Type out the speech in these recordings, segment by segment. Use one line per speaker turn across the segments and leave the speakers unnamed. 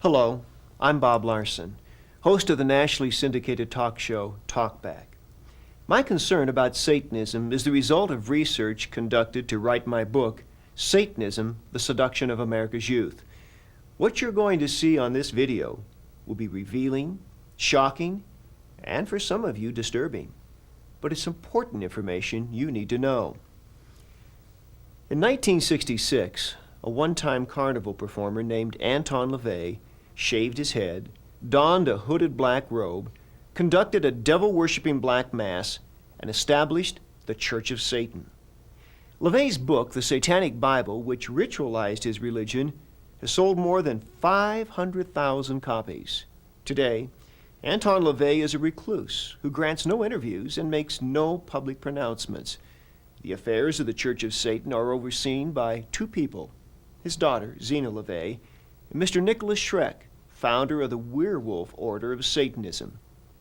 Hello, I'm Bob Larson, host of the nationally syndicated talk show Talkback. My concern about Satanism is the result of research conducted to write my book, Satanism, The Seduction of America's Youth. What you're going to see on this video will be revealing, shocking, and for some of you disturbing. But it's important information you need to know. In 1966, a one-time carnival performer named Anton LaVey shaved his head, donned a hooded black robe, conducted a devil-worshipping black mass, and established the Church of Satan. LaVey's book, The Satanic Bible, which ritualized his religion, has sold more than 500,000 copies. Today, Anton LaVey is a recluse who grants no interviews and makes no public pronouncements. The affairs of the Church of Satan are overseen by two people, his daughter, Zena LaVey, and Mr. Nicholas Schreck, founder of the Werewolf Order of Satanism.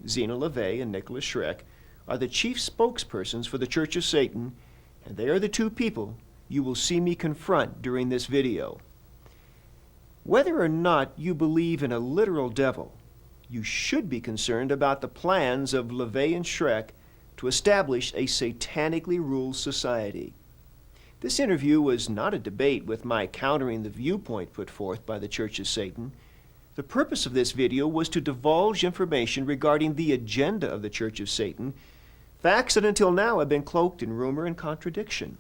Zena LaVey and Nicholas Schreck are the chief spokespersons for the Church of Satan, and they are the two people you will see me confront during this video. Whether or not you believe in a literal devil, you should be concerned about the plans of LaVey and Schreck to establish a satanically ruled society. This interview was not a debate with my countering the viewpoint put forth by the Church of Satan. The purpose of this video was to divulge information regarding the agenda of the Church of Satan, facts that until now have been cloaked in rumor and contradiction.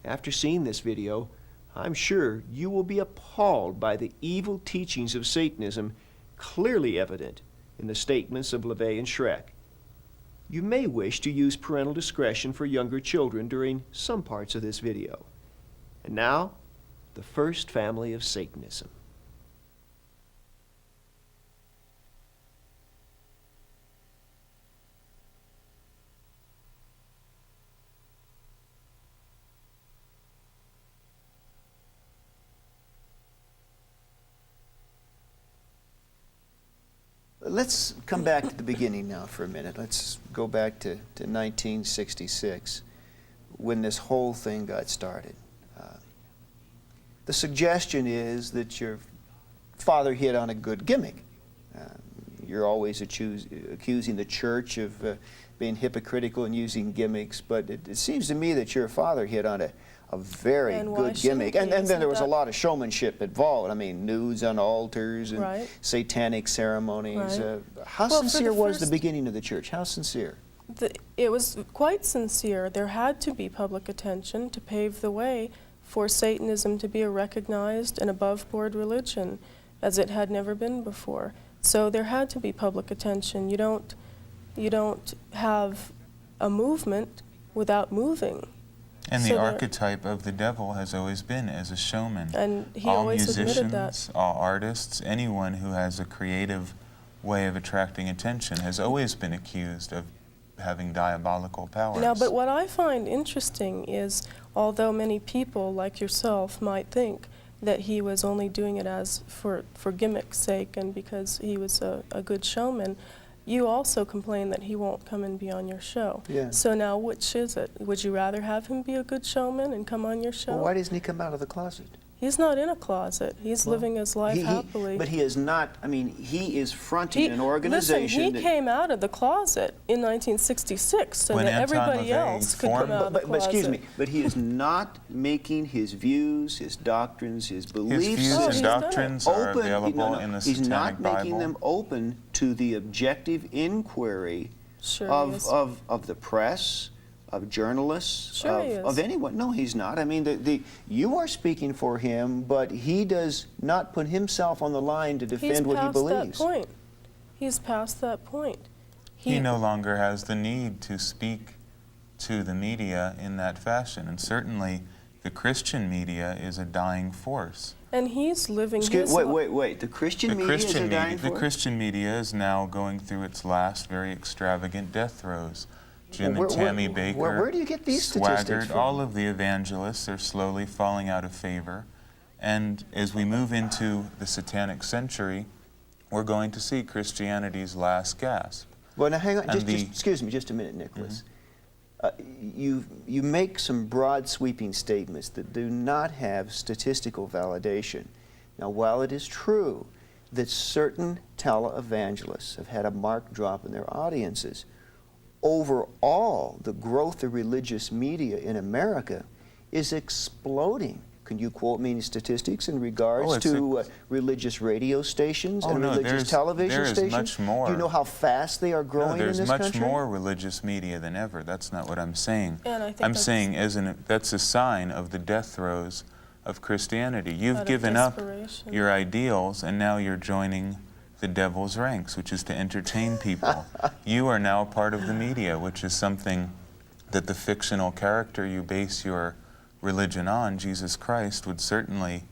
After seeing this video, I'm sure you will be appalled by the evil teachings of Satanism clearly evident in the statements of LaVey and Schreck. You may wish to use parental discretion for younger children during some parts of this video. And now, the first family of Satanism. Let's come back to the beginning now for a minute. Let's go back to 1966 when this whole thing got started. The suggestion is that your father hit on a good gimmick. You're always accusing the church of being hypocritical and using gimmicks, but it seems to me that your father hit on a very good gimmick. And then there was a lot of showmanship involved. I mean, nudes on altars and satanic ceremonies. How sincere was the beginning of the church? How sincere?
It was quite sincere. There had to be public attention to pave the way for Satanism to be a recognized and above-board religion, as it had never been before. So there had to be public attention. You don't have a movement without moving.
And the archetype of the devil has always been as a showman.
And he
all
always
musicians,
admitted that.
all artists, anyone who has a creative way of attracting attention has always been accused of having diabolical powers.
Now, but what I find interesting is, although many people like yourself might think that he was only doing it as for gimmick's sake and because he was a good showman, you also complain that he won't come and be on your show.
Yeah.
So now, which is it? Would you rather have him be a good showman and come on your show?
Well, why doesn't he come out of the closet?
He's not in a closet. He's living his life happily.
But he is not, I mean, he is fronting an organization.
Listen, he came out of the closet in 1966 so that everybody else could come out of the closet.
But excuse me, but he is not making his views, his doctrines, his beliefs.
His views and doctrines are available in the Satanic Bible.
He's not making them open to the objective inquiry of the press, of journalists, of anyone. No, he's not. I mean, you are speaking for him, but he does not put himself on the line to defend what he believes.
He's past that point.
He no longer has the need to speak to the media in that fashion, and certainly the Christian media is a dying force.
And he's living his life.
Wait. The Christian media is a dying force?
The Christian media is now going through its last very extravagant death throes. Jim and Tammy Baker,
where do you get these statistics from?
All of the evangelists are slowly falling out of favor. And as we move into the Satanic century, we're going to see Christianity's last gasp.
Well, now hang on. Excuse me just a minute, Nicholas. You make some broad sweeping statements that do not have statistical validation. Now, while it is true that certain televangelists have had a marked drop in their audiences, overall, the growth of religious media in America is exploding. Can you quote me any statistics in regards to religious radio stations and religious television stations?
Much more.
Do you know how fast they are growing in this country?
There's much more religious media than ever. That's not what I'm saying.
And I think
I'm saying that's a sign of the death throes of Christianity. You've given up your ideals, and now you're joining the devil's ranks, which is to entertain people. You are now part of the media, which is something that the fictional character you base your religion on, Jesus Christ, would certainly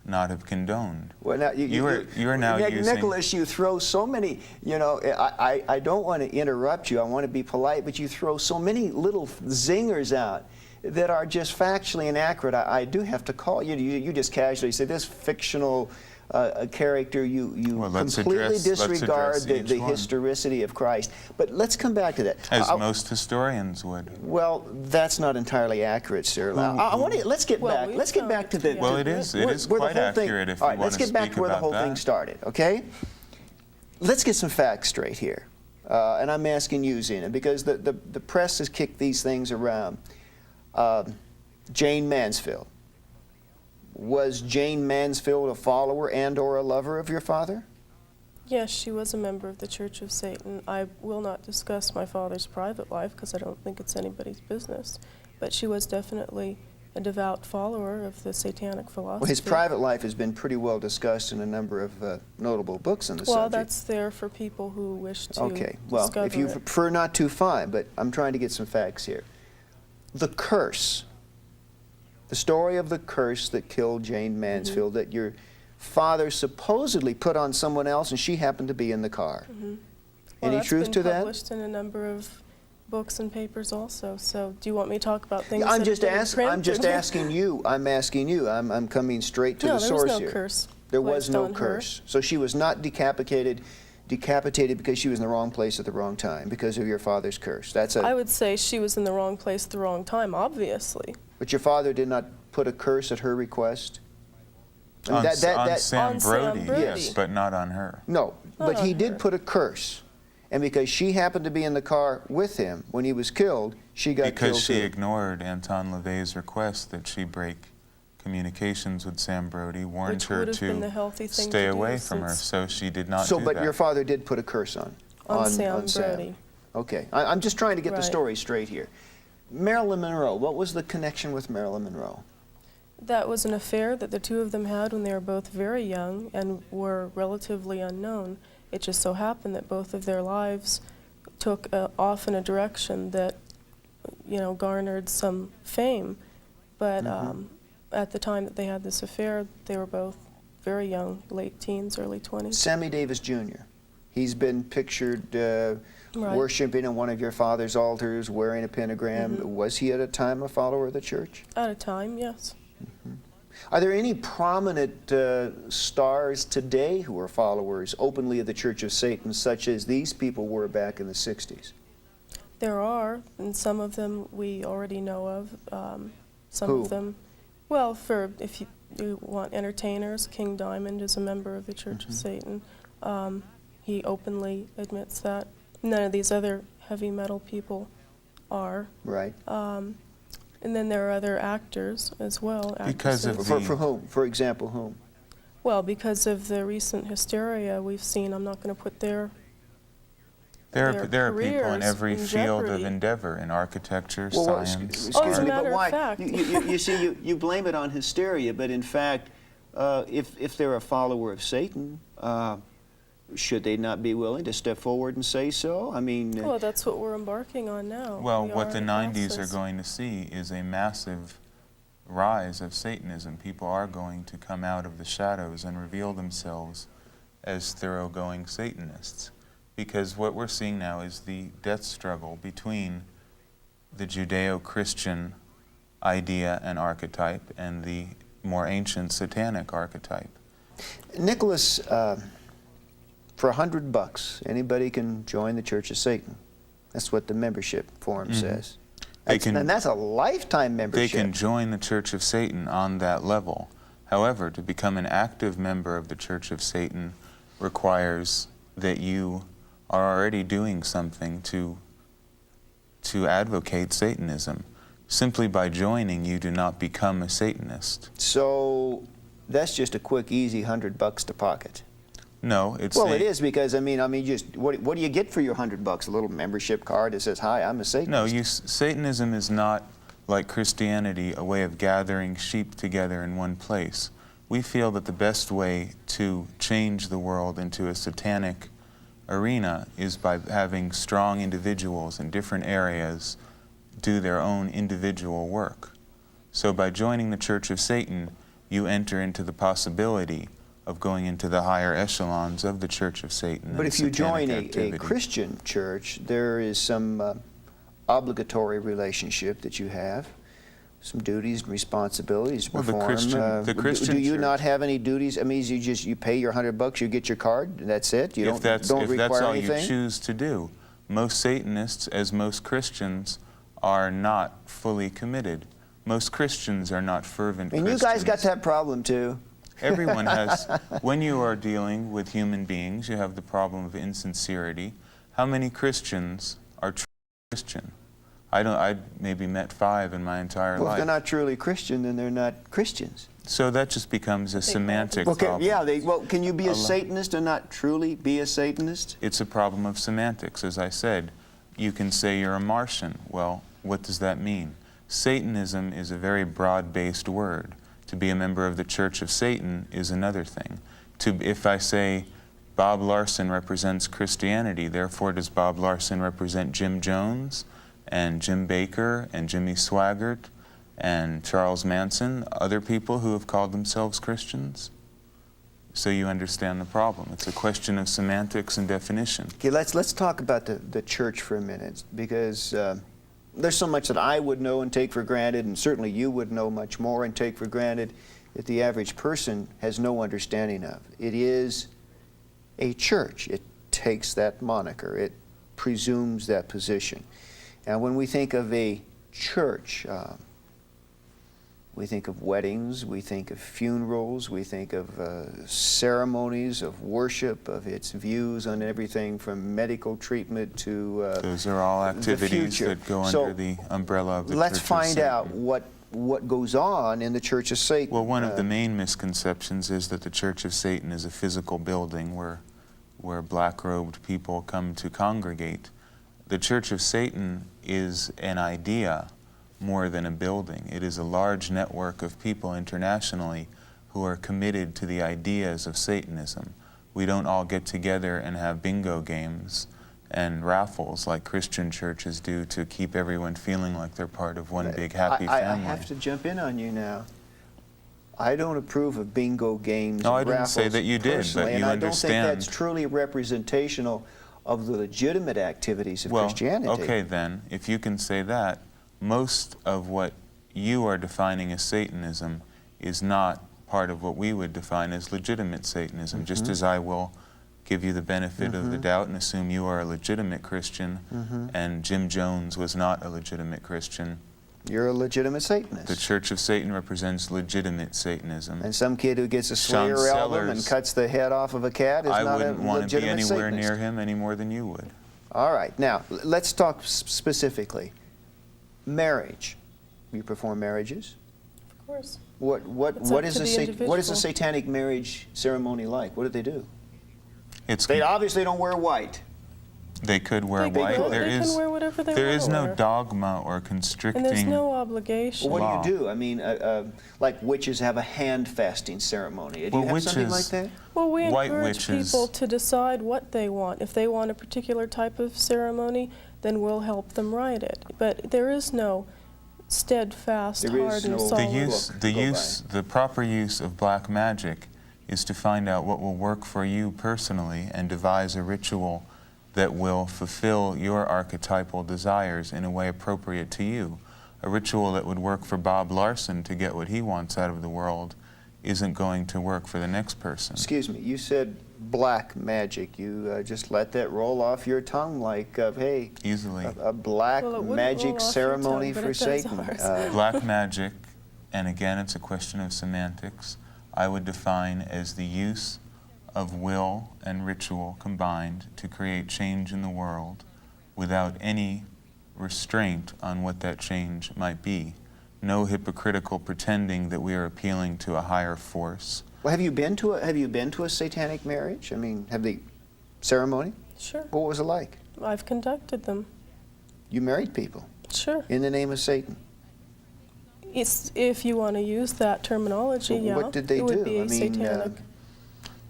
not have condoned.
Well, now
you are now using...
Nicholas, you throw so many, you know, I don't want to interrupt you, I want to be polite, but you throw so many little zingers out that are just factually inaccurate. I do have to call you. You just casually say this fictional character, you completely disregard the historicity of Christ. But let's come back to that.
As most historians would.
Well, that's not entirely accurate, sir. Let's get back. Let's get back to the.
Well, it is quite accurate if you want to speak about that.
Let's get back to where the whole thing started. Okay. Let's get some facts straight here, and I'm asking you, Zena, because the press has kicked these things around. Jane Mansfield. Was Jane Mansfield a follower and or a lover of your father?
Yes, she was a member of the Church of Satan. I will not discuss my father's private life because I don't think it's anybody's business. But she was definitely a devout follower of the satanic philosophy.
Well, his private life has been pretty well discussed in a number of notable books on the subject.
Well, that's there for people who wish to
well,
discover
if you
it.
prefer not to, fine, but I'm trying to get some facts here. The curse. The story of the curse that killed Jane Mansfield, that your father supposedly put on someone else and she happened to be in the car. Any truth to that?
Well, that's been published in a number of books and papers also. So do you want me to talk about things
I'm
that
just
have been
I'm just asking you. I'm asking you. I'm coming straight to the source here.
No, there was no curse.
There was no curse. So she was not decapitated because she was in the wrong place at the wrong time because of your father's curse.
I would say she was in the wrong place at the wrong time, obviously.
But your father did not put a curse at her request?
On Sam Brody,
yes,
but not on her.
No, but he did put a curse. And because she happened to be in the car with him when he was killed, she got killed too.
Because she ignored Anton LaVey's request that she break communications with Sam Brody, warned her to stay away from her, so she did not do that.
But your father did put a curse on
Sam Brody.
Okay, I'm just trying to get the story straight here. Marilyn Monroe, what was the connection with Marilyn Monroe?
That was an affair that the two of them had when they were both very young and were relatively unknown. It just so happened that both of their lives took off in a direction that, you know, garnered some fame. But at the time that they had this affair, they were both very young, late teens, early 20s.
Sammy Davis Jr. He's been pictured worshiping in one of your father's altars, wearing a pentagram. Was he at a time a follower of the church?
At a time, yes.
Are there any prominent stars today who are followers openly of the Church of Satan, such as these people were back in the 60s?
There are, and some of them we already know of. Some
Who?
of them, well, if you want entertainers, King Diamond is a member of the Church of Satan. He openly admits that. None of these other heavy metal people are.
Right.
And then there are other actors as well.
Because of
for whom? For example, whom?
Well, because of the recent hysteria we've seen, I'm not going to put their
There are people in every field
jeopardy.
of endeavor, in architecture,
Well,
science.
excuse me, but why?
Fact.
You see, you blame it on hysteria, but in fact, if they're a follower of Satan, should they not be willing to step forward and say so? I mean...
well, that's what we're embarking on now.
Well, what the 90s are going to see is a massive rise of Satanism. People are going to come out of the shadows and reveal themselves as thoroughgoing Satanists. Because what we're seeing now is the death struggle between the Judeo-Christian idea and archetype and the more ancient satanic archetype.
Nicholas, for $100, anybody can join the Church of Satan. That's what the membership form says. And that's a lifetime membership.
They can join the Church of Satan on that level. However, to become an active member of the Church of Satan requires that you are already doing something to advocate Satanism. Simply by joining, you do not become a Satanist.
So that's just a quick, easy $100 to pocket.
No, it's
Well, it is, because I mean, just what do you get for your $100? A little membership card that says, "Hi, I'm a Satanist."
No, Satanism is not like Christianity, a way of gathering sheep together in one place. We feel that the best way to change the world into a satanic arena is by having strong individuals in different areas do their own individual work. So by joining the Church of Satan, you enter into the possibility of going into the higher echelons of the Church of Satan.
But if you join a Christian church, there is some obligatory relationship that you have, some duties and responsibilities to perform.
The Christian
do you
church,
not have any duties? I mean, you pay your $100, you get your card, and that's it? You don't require anything?
If that's all you choose to do. Most Satanists, as most Christians, are not fully committed. Most Christians are not fervent Christians.
And you guys got that problem too.
Everyone has. When you are dealing with human beings, you have the problem of insincerity. How many Christians are truly Christian? I maybe met 5 in my entire
Well,
life.
if they're not truly Christian, then they're not Christians.
So that just becomes a semantic problem.
Can you be a Satanist and not truly be a Satanist?
It's a problem of semantics. As I said, you can say you're a Martian. Well, what does that mean? Satanism is a very broad-based word. To be a member of the Church of Satan is another thing. If I say Bob Larson represents Christianity, therefore does Bob Larson represent Jim Jones and Jim Baker and Jimmy Swaggart and Charles Manson, other people who have called themselves Christians? So you understand the problem. It's a question of semantics and definition.
Okay, let's talk about the church for a minute, because there's so much that I would know and take for granted, and certainly you would know much more and take for granted, that the average person has no understanding of. It is a church. It takes that moniker. It presumes that position. And when we think of a church, we think of weddings, we think of funerals, we think of ceremonies of worship, of its views on everything from medical treatment to
those are all activities that go under the umbrella of the Church of Satan.
Let's find out what goes on in the Church of Satan.
Well, one of the main misconceptions is that the Church of Satan is a physical building where black-robed people come to congregate. The Church of Satan is an idea more than a building. It is a large network of people internationally who are committed to the ideas of Satanism. We don't all get together and have bingo games and raffles like Christian churches do to keep everyone feeling like they're part of one big happy family.
I have to jump in on you now. I don't approve of bingo games
No,
and
I
raffles
didn't say that you did,
personally,
but you
and
understand.
I don't think that's truly representational of the legitimate activities of Christianity.
Okay then, if you can say that, most of what you are defining as Satanism is not part of what we would define as legitimate Satanism, just as I will give you the benefit of the doubt and assume you are a legitimate Christian and Jim Jones was not a legitimate Christian.
You're a legitimate Satanist.
The Church of Satan represents legitimate Satanism.
And some kid who gets a Slayer album and cuts the head off of a cat is not a legitimate Satanist.
I wouldn't want to be anywhere near him any more than you would.
All right. Now, let's talk specifically. Marriage. You perform marriages?
Of course.
What is a satanic marriage ceremony like? What do they do?
They
obviously don't wear white.
They could wear
They
white.
can wear whatever they
there
want
is
to
no
wear.
dogma or constricting.
And there's no obligation.
Well, what do you do? I mean, like witches have a hand fasting ceremony. Do you have something like that?
Well, we
White
encourage
witches-
people to decide what they want. If they want a particular type of ceremony, then we'll help them write it. But there is no steadfast, hard and solid.
The proper use of black magic is to find out what will work for you personally and devise a ritual that will fulfill your archetypal desires in a way appropriate to you. A ritual that would work for Bob Larson to get what he wants out of the world isn't going to work for the next person.
Excuse me, you said black magic. You just let that roll off your tongue like, hey,
easily.
A black magic ceremony for Satan.
Black magic, and again it's a question of semantics, I would define as the use of will and ritual combined to create change in the world without any restraint on what that change might be. No hypocritical pretending that we are appealing to a higher force.
Well, have you been to a satanic marriage? I mean, have the ceremony?
Sure.
What was it like?
I've conducted them.
You married people
Sure.
in the name of Satan.
It's, if you want to use that terminology,
Well,
yeah.
what did they
it would
do?
be
I mean,
satanic.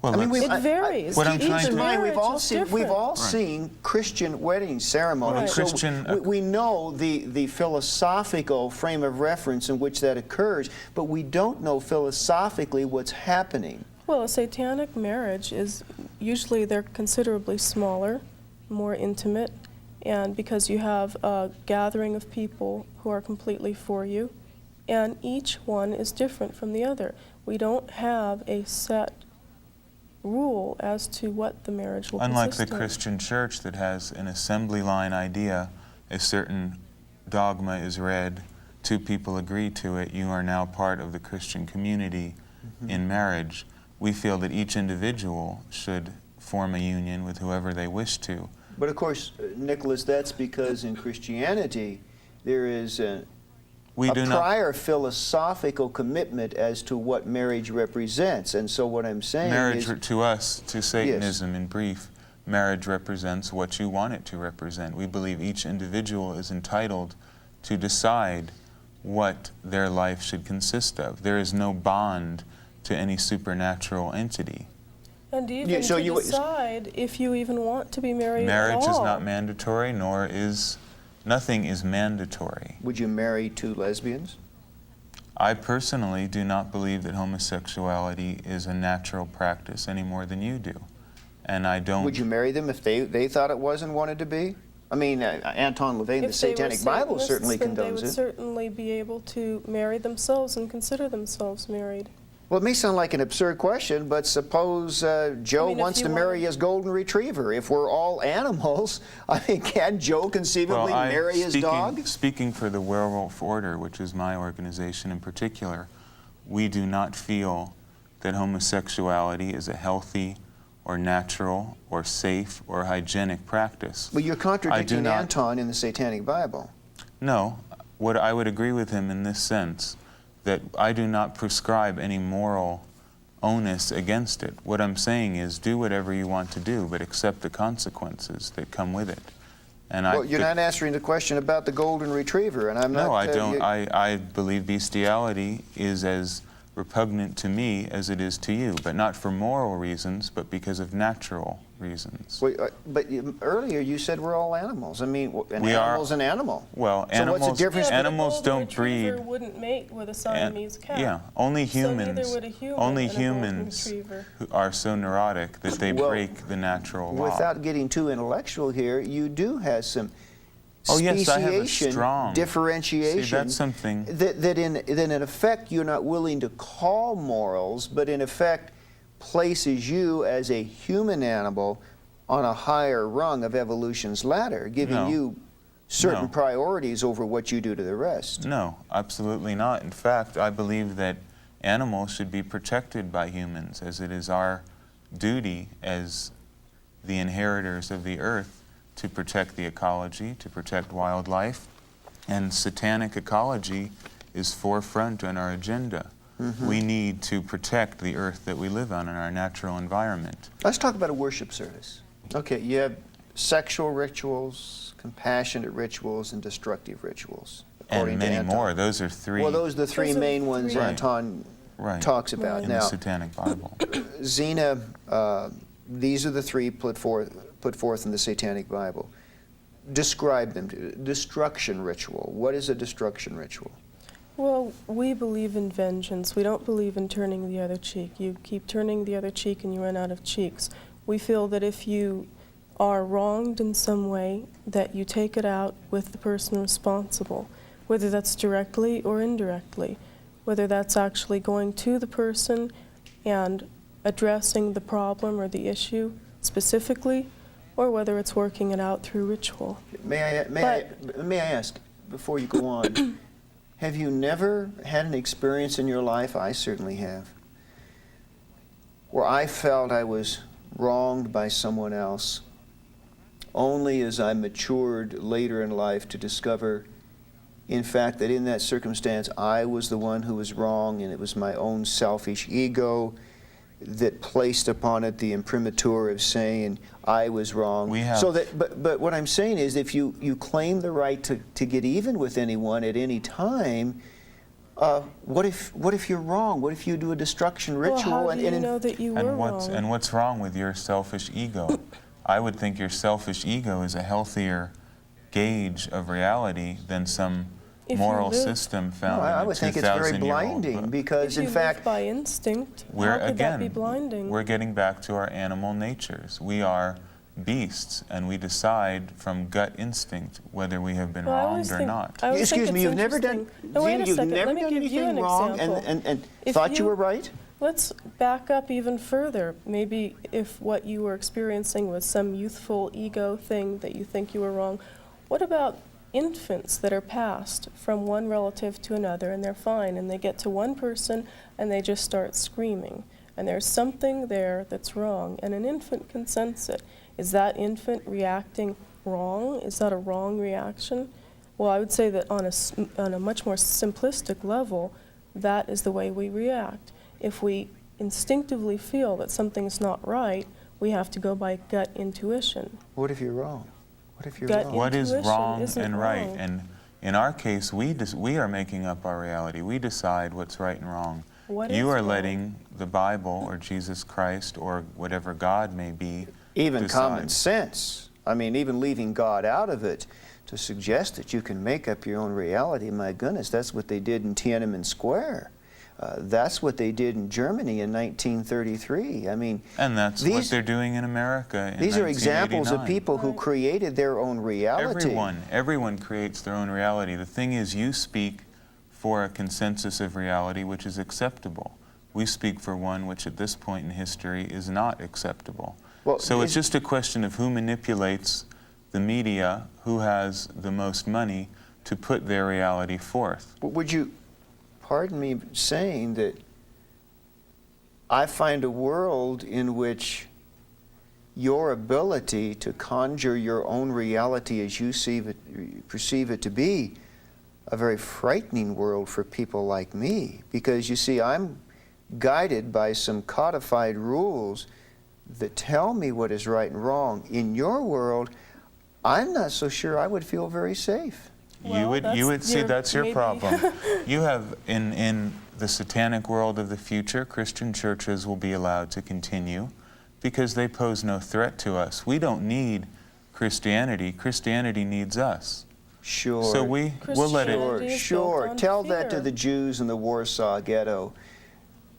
Well,
I mean,
let's-
It varies.
What I'm
Each
trying to-
Mind, we've
marriage
all
is
seen
different.
seen Christian wedding ceremonies.
Right.
So
Christian-
we know the philosophical frame of reference in which that occurs, but we don't know philosophically what's happening.
Well, a satanic marriage is usually they're considerably smaller, more intimate, and because you have a gathering of people who are completely for you, and each one is different from the other. We don't have a set rule as to what the marriage will
Unlike
consist
the
of.
Christian church that has an assembly line idea, a certain dogma is read, two people agree to it, you are now part of the Christian community in marriage. We feel that each individual should form a union with whoever they wish to.
But of course, Nicholas, that's because in Christianity there is a prior philosophical commitment as to what marriage represents. And so what I'm saying
Marriage
is...
to us, to Satanism in brief, marriage represents what you want it to represent. We believe each individual is entitled to decide what their life should consist of. There is no bond to any supernatural entity.
And even
Yeah, so
to
you-
decide if you even want to be married
Marriage
at all.
is not mandatory, nor is nothing is mandatory.
Would you marry two lesbians?
I personally do not believe that homosexuality is a natural practice any more than you do. And I don't...
Would you marry them if they thought it was and wanted to be? I mean, Anton LaVey, the
If they were
Satanic Bible
Satanists,
certainly
then they
condones
would
it.
certainly be able to marry themselves and consider themselves married.
Well, it may sound like an absurd question, but suppose Joe
I mean, if
wants
you
to marry
wanted-
his golden retriever. If we're all animals, I mean, can Joe conceivably marry his dog?
Speaking for the Werewolf Order, which is my organization in particular, we do not feel that homosexuality is a healthy or natural or safe or hygienic practice.
Well, you're contradicting
not-
Anton in the Satanic Bible.
No, what I would agree with him in this sense, that I do not prescribe any moral onus against it. What I'm saying is do whatever you want to do, but accept the consequences that come with it. And
Well, you're not answering the question about the golden retriever, and I'm not...
No, I don't.
you-
I believe bestiality is as repugnant to me as it is to you, but not for moral reasons, but because of natural reasons.
Wait, but earlier you said we're all animals. I mean, an animal's an animal.
Well,
So what's the difference?
Yeah, but a
animals
golden
don't breed.
retriever wouldn't mate with a Siamese cat.
Yeah, only humans.
So neither would a human
only
and a golden
humans
retriever.
who are so neurotic that they
Well,
break the natural law.
Without getting too intellectual here, you do have some
Oh, yes, I have a
speciation,
strong
differentiation.
See, that's something.
That in effect you're not willing to call morals, but in effect places you as a human animal on a higher rung of evolution's ladder, giving
No.
you certain
No.
priorities over what you do to the rest.
No, absolutely not. In fact, I believe that animals should be protected by humans, as it is our duty as the inheritors of the earth to protect the ecology, to protect wildlife. And satanic ecology is forefront on our agenda. We need to protect the earth that we live on and our natural environment.
Let's talk about a worship service. Okay, you have sexual rituals, compassionate rituals, and destructive rituals. according
And
to
many
Anton.
more. Those are three
Well, those are the three
Those are
main ones
three.
Anton talks about.
in
Now,
the Satanic Bible.
Zena, these are the three put forth in the Satanic Bible. Describe them. Destruction ritual. What is a destruction ritual?
Well, we believe in vengeance. We don't believe in turning the other cheek. You keep turning the other cheek and you run out of cheeks. We feel that if you are wronged in some way, that you take it out with the person responsible, whether that's directly or indirectly, whether that's actually going to the person and addressing the problem or the issue specifically, or whether it's working it out through ritual.
May I ask, before you go on, have you never had an experience in your life, I certainly have, where I felt I was wronged by someone else, only as I matured later in life to discover, in fact, that in that circumstance I was the one who was wrong, and it was my own selfish ego that placed upon it the imprimatur of saying I was wrong. But what I'm saying is, if you claim the right to get even with anyone at any time, what if you're wrong? What if you do a destruction ritual?
Well, how do you know that you were wrong?
And what's wrong with your selfish ego? I would think your selfish ego is a healthier gauge of reality than some moral system found in a 2,000-year-old book.
I would think it's very blinding, because in fact,
live by instinct, how could that be blinding?
We're getting back to our animal natures. We are beasts, and we decide from gut instinct whether we have been wronged or not.
Excuse me, you've never done anything wrong and thought you were right?
Let's back up even further. Maybe if what you were experiencing was some youthful ego thing that you think you were wrong, what about infants that are passed from one relative to another and they're fine, and they get to one person and they just start screaming, and there's something there that's wrong, and an infant can sense it. Is that infant reacting wrong? Is that a wrong reaction? Well, I would say that on a much more simplistic level, that is the way we react. If we instinctively feel that something's not right, we have to go by gut intuition.
What if you're wrong? What if you're wrong?
What is wrong and right?
Wrong.
And in our case, we are making up our reality. We decide what's right and wrong. You are letting the Bible or Jesus Christ or whatever God may be
even
decide.
Common sense. I mean, even leaving God out of it, to suggest that you can make up your own reality, my goodness, that's what they did in Tiananmen Square. That's what they did in Germany in 1933. I mean,
and that's what they're doing in America in
These are examples of people who created their own reality.
Everyone creates their own reality. The thing is, you speak for a consensus of reality which is acceptable. We speak for one which at this point in history is not acceptable. Well, so it's just a question of who manipulates the media, who has the most money to put their reality forth.
Would you pardon me saying that I find a world in which your ability to conjure your own reality as you perceive it to be a very frightening world for people like me, because you see, I'm guided by some codified rules that tell me what is right and wrong. In your world, I'm not so sure I would feel very safe.
Well,
you would see that's your problem. You have, in the satanic world of the future, Christian churches will be allowed to continue because they pose no threat to us. We don't need Christianity. Christianity needs us.
Sure.
So we'll let it.
Sure. Tell that to the Jews in the Warsaw Ghetto.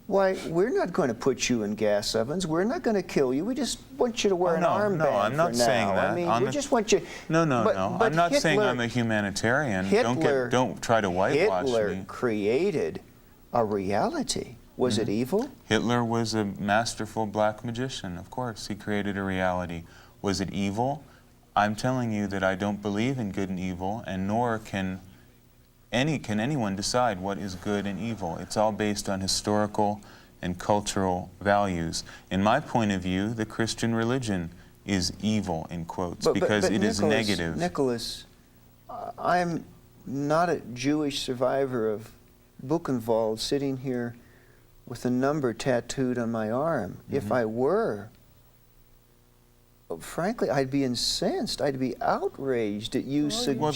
Why, we're not going to put you in gas ovens. We're not going to kill you. We just want you to wear an armband.
No, I'm not saying that.
I mean, we just want you.
No. I'm not saying I'm a humanitarian. Don't try to whitewash me.
Hitler created a reality. Was it evil?
Hitler was a masterful black magician, of course. He created a reality. Was it evil? I'm telling you that I don't believe in good and evil, and nor can anyone decide what is good and evil. It's all based on historical and cultural values. In my point of view, the Christian religion is evil, in quotes, because it is negative.
Nicholas, I'm not a Jewish survivor of Buchenwald sitting here with a number tattooed on my arm. If I were, frankly, I'd be incensed. I'd be outraged at you suggesting.
Well,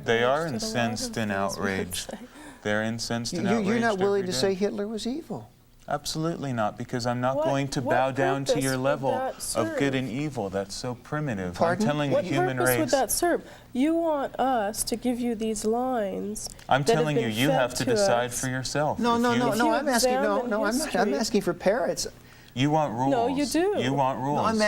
they are incensed and outraged. They're incensed and outraged.
You're not willing to say Hitler was evil?
Absolutely not, because I'm not going to bow down to your level of good and evil. That's so primitive.
Pardon?
I'm telling the human race.
What purpose would that serve? You want us to give you these lines.
I'm telling you, you have to decide for yourself.
No. I'm asking for parrots.
You want rules.
No, you do.
You want rules.
No, I'm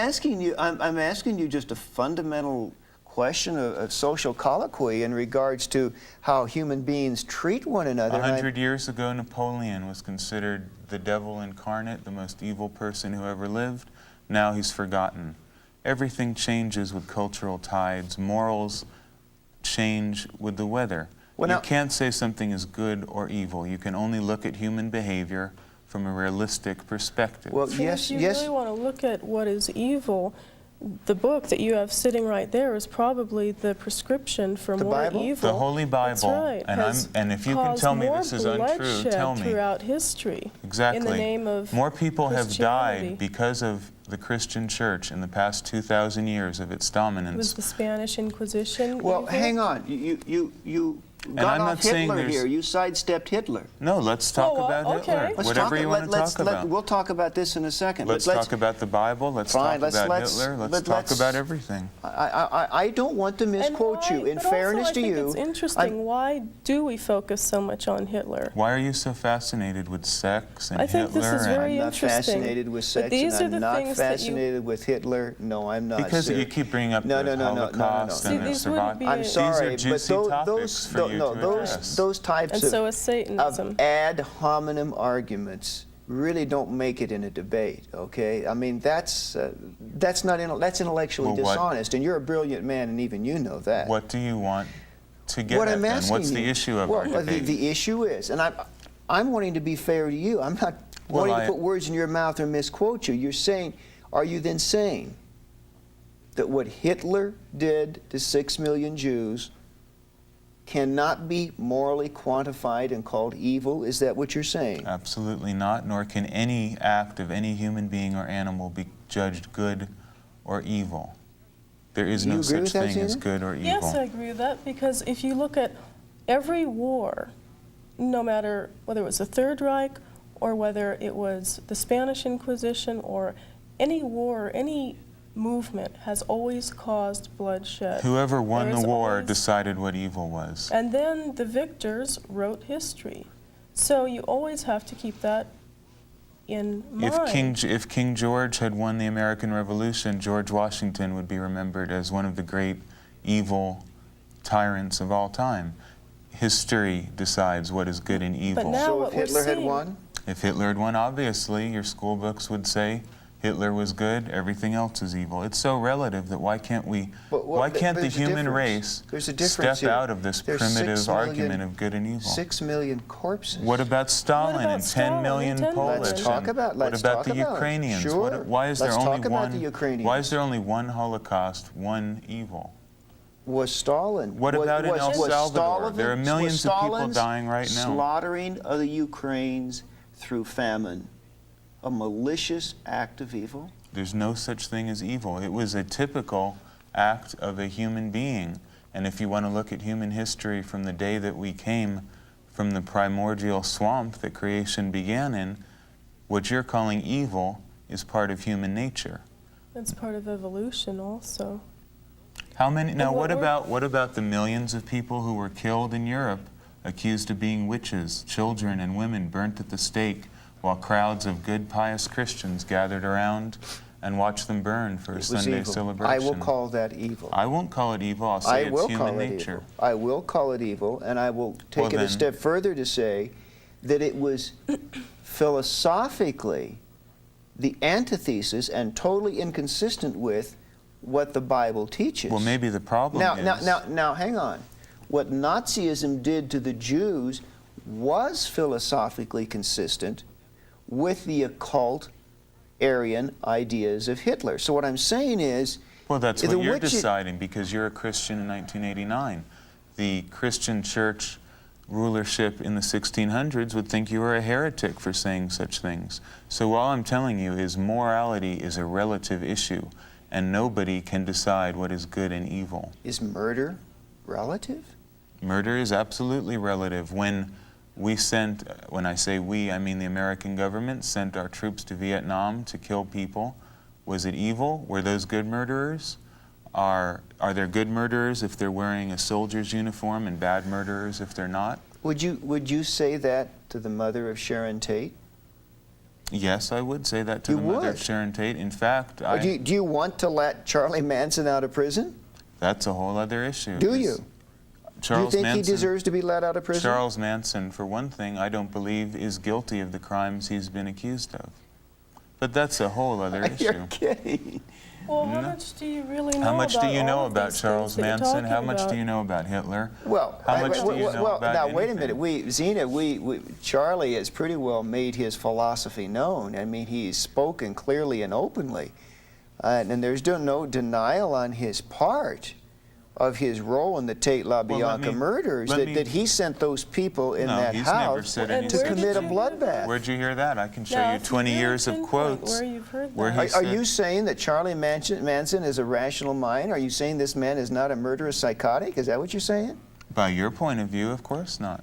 asking you just a fundamental question of social colloquy in regards to how human beings treat one another.
100 years ago, Napoleon was considered the devil incarnate, the most evil person who ever lived. Now he's forgotten. Everything changes with cultural tides. Morals change with the weather. You can't say something is good or evil. You can only look at human behavior, from a realistic perspective.
Well,
See,
yes,
if you
yes.
really want to look at what is evil, the book that you have sitting right there is probably the prescription for
The
more
Bible?
evil.
The Holy Bible,
That's right,
and if you can tell me this is untrue,
bloodshed
tell me.
throughout history.
Exactly.
In the name of
more people have
Christianity.
died because of the Christian church in the past 2,000 years of its dominance.
Was the Spanish Inquisition
Well,
evil?
hang on. You got
I'm
off
not saying
Hitler
there's-
here. You sidestepped Hitler.
No, let's talk
Oh,
about
okay.
Hitler.
Let's
Whatever you want to talk about.
We'll talk about this in a second.
Let's
but
talk about the Bible. Let's
Fine,
talk about
let's-
Hitler.
but
Let's talk
let's-
about everything.
I don't want to misquote you. In
but
fairness
also,
to
I think
you,
it's interesting. Why do we focus so much on Hitler?
Why are you so fascinated with sex and
I think
Hitler?
this is very
I'm not
interesting.
fascinated with
But
sex,
these
and
are the
I'm not
things that you-
fascinated with Hitler. No, I'm not.
Because
sir.
you keep bringing up
No,
the
no, no, no, no, no, no.
Holocaust
See,
and the
these wouldn't
survival.
be
I'm
a-
sorry,
These are juicy
but
topics for you to address.
those types
And
of,
so is Satanism.
of ad hominem arguments really don't make it in a debate. Okay, I mean that's that's intellectually
Well, what-
dishonest, and you're a brilliant man, and even you know that.
What do you want to get
What
at
I'm
then?
asking
What's the
you-
issue of
well,
our debate?
the issue is, and I'm wanting to be fair to you. I'm not
Well,
wanting to put words in your mouth or misquote you. You're saying, are you then saying that what Hitler did to 6 million Jews cannot be morally quantified and called evil? Is that what you're saying?
Absolutely not, nor can any act of any human being or animal be judged good or evil. There is
You
no
agree
such
with that,
thing as
Zena?
good or evil.
Yes, I agree with that, because if you look at every war, no matter whether it was the Third Reich or whether it was the Spanish Inquisition or any war, any movement has always caused bloodshed.
Whoever won
There
the
is
war
always-
decided what evil was.
And then the victors wrote history. So you always have to keep that in mind.
If King George had won the American Revolution, George Washington would be remembered as one of the great evil tyrants of all time. History decides what is good and evil.
now
So
what
if
we're
Hitler had
seeing-
won,
If Hitler had won, obviously, your school books would say Hitler was good, everything else is evil. It's so relative that why can't the
there's a
human
difference.
race
There's a
step
difference here.
out of this
There's
primitive
6 million
argument of good and evil?
6 million corpses.
What about Stalin
about
and 10
Stalin
million
and 10
Polish?
million?
Let's talk about- let's
what about
talk
the
about it.
Ukrainians?
Sure.
Why is there
Let's
only
talk about
one?
the Ukrainians.
Why is there only one Holocaust, one evil?
Was Stalin?
What about in El
was
Salvador? There are millions
was
of people
Stalin's
dying right now.
Slaughtering of the Ukrainians through famine a malicious act of evil?
There's no such thing as evil. It was a typical act of a human being. And if you want to look at human history from the day that we came from the primordial swamp that creation began in, what you're calling evil is part of human nature.
That's part of evolution also.
How many? Now,
what
what about the millions of people who were killed in Europe, accused of being witches, children and women burnt at the stake, while crowds of good, pious Christians gathered around and watched them burn for a
It was
Sunday
evil.
celebration?
I will call that evil.
I won't call it evil. I'll say it's human nature.
I will call it evil, and I will take it a
then-
step further to say that it was philosophically the antithesis and totally inconsistent with what the Bible teaches.
Well, maybe the problem
Now,
is...
now, hang on. What Nazism did to the Jews was philosophically consistent with the occult Aryan ideas of Hitler. So what I'm saying is...
Well, that's
the
what you're
witches-
deciding because you're a Christian in 1989. The Christian church rulership in the 1600s would think you were a heretic for saying such things. So all I'm telling you is morality is a relative issue, and nobody can decide what is good and evil.
Is murder relative?
Murder is absolutely relative. When I say we, I mean the American government sent our troops to Vietnam to kill people. Was it evil? Were those good murderers? Are there good murderers if they're wearing a soldier's uniform and bad murderers if they're not?
Would you say that to the mother of Sharon Tate?
Yes, I would say that to
You
the mother of
would?
Sharon Tate. In fact,
Or do you want to let Charlie Manson out of prison?
that's a whole other issue.
Do you?
Charles
Do you think
Manson,
he deserves to be let out of prison?
Charles Manson, for one thing, I don't believe is guilty of the crimes he's been accused of. But that's a whole other issue.
You're kidding.
Well, how much do you really know
How much do you know
all of
about
these
Charles
things that you're
Manson? How
talking
much
about?
do you know about Hitler?
Well,
How much do you know about
now wait a
anything?
minute. Zena, Charlie has pretty well made his philosophy known. I mean, he's spoken clearly and openly, and there's no denial on his part of his role in the Tate LaBianca murders, that he sent those people in that
he's never
house
said
to
anything.
commit a bloodbath.
Where'd you hear that? I can show
Now,
you
if
20
you
years of
pinpoint
quotes.
where you've heard
where
that.
he
Are
said-
you saying that Charlie Manson is a rational mind? Are you saying this man is not a murderous psychotic? Is that what you're saying?
By your point of view, of course not.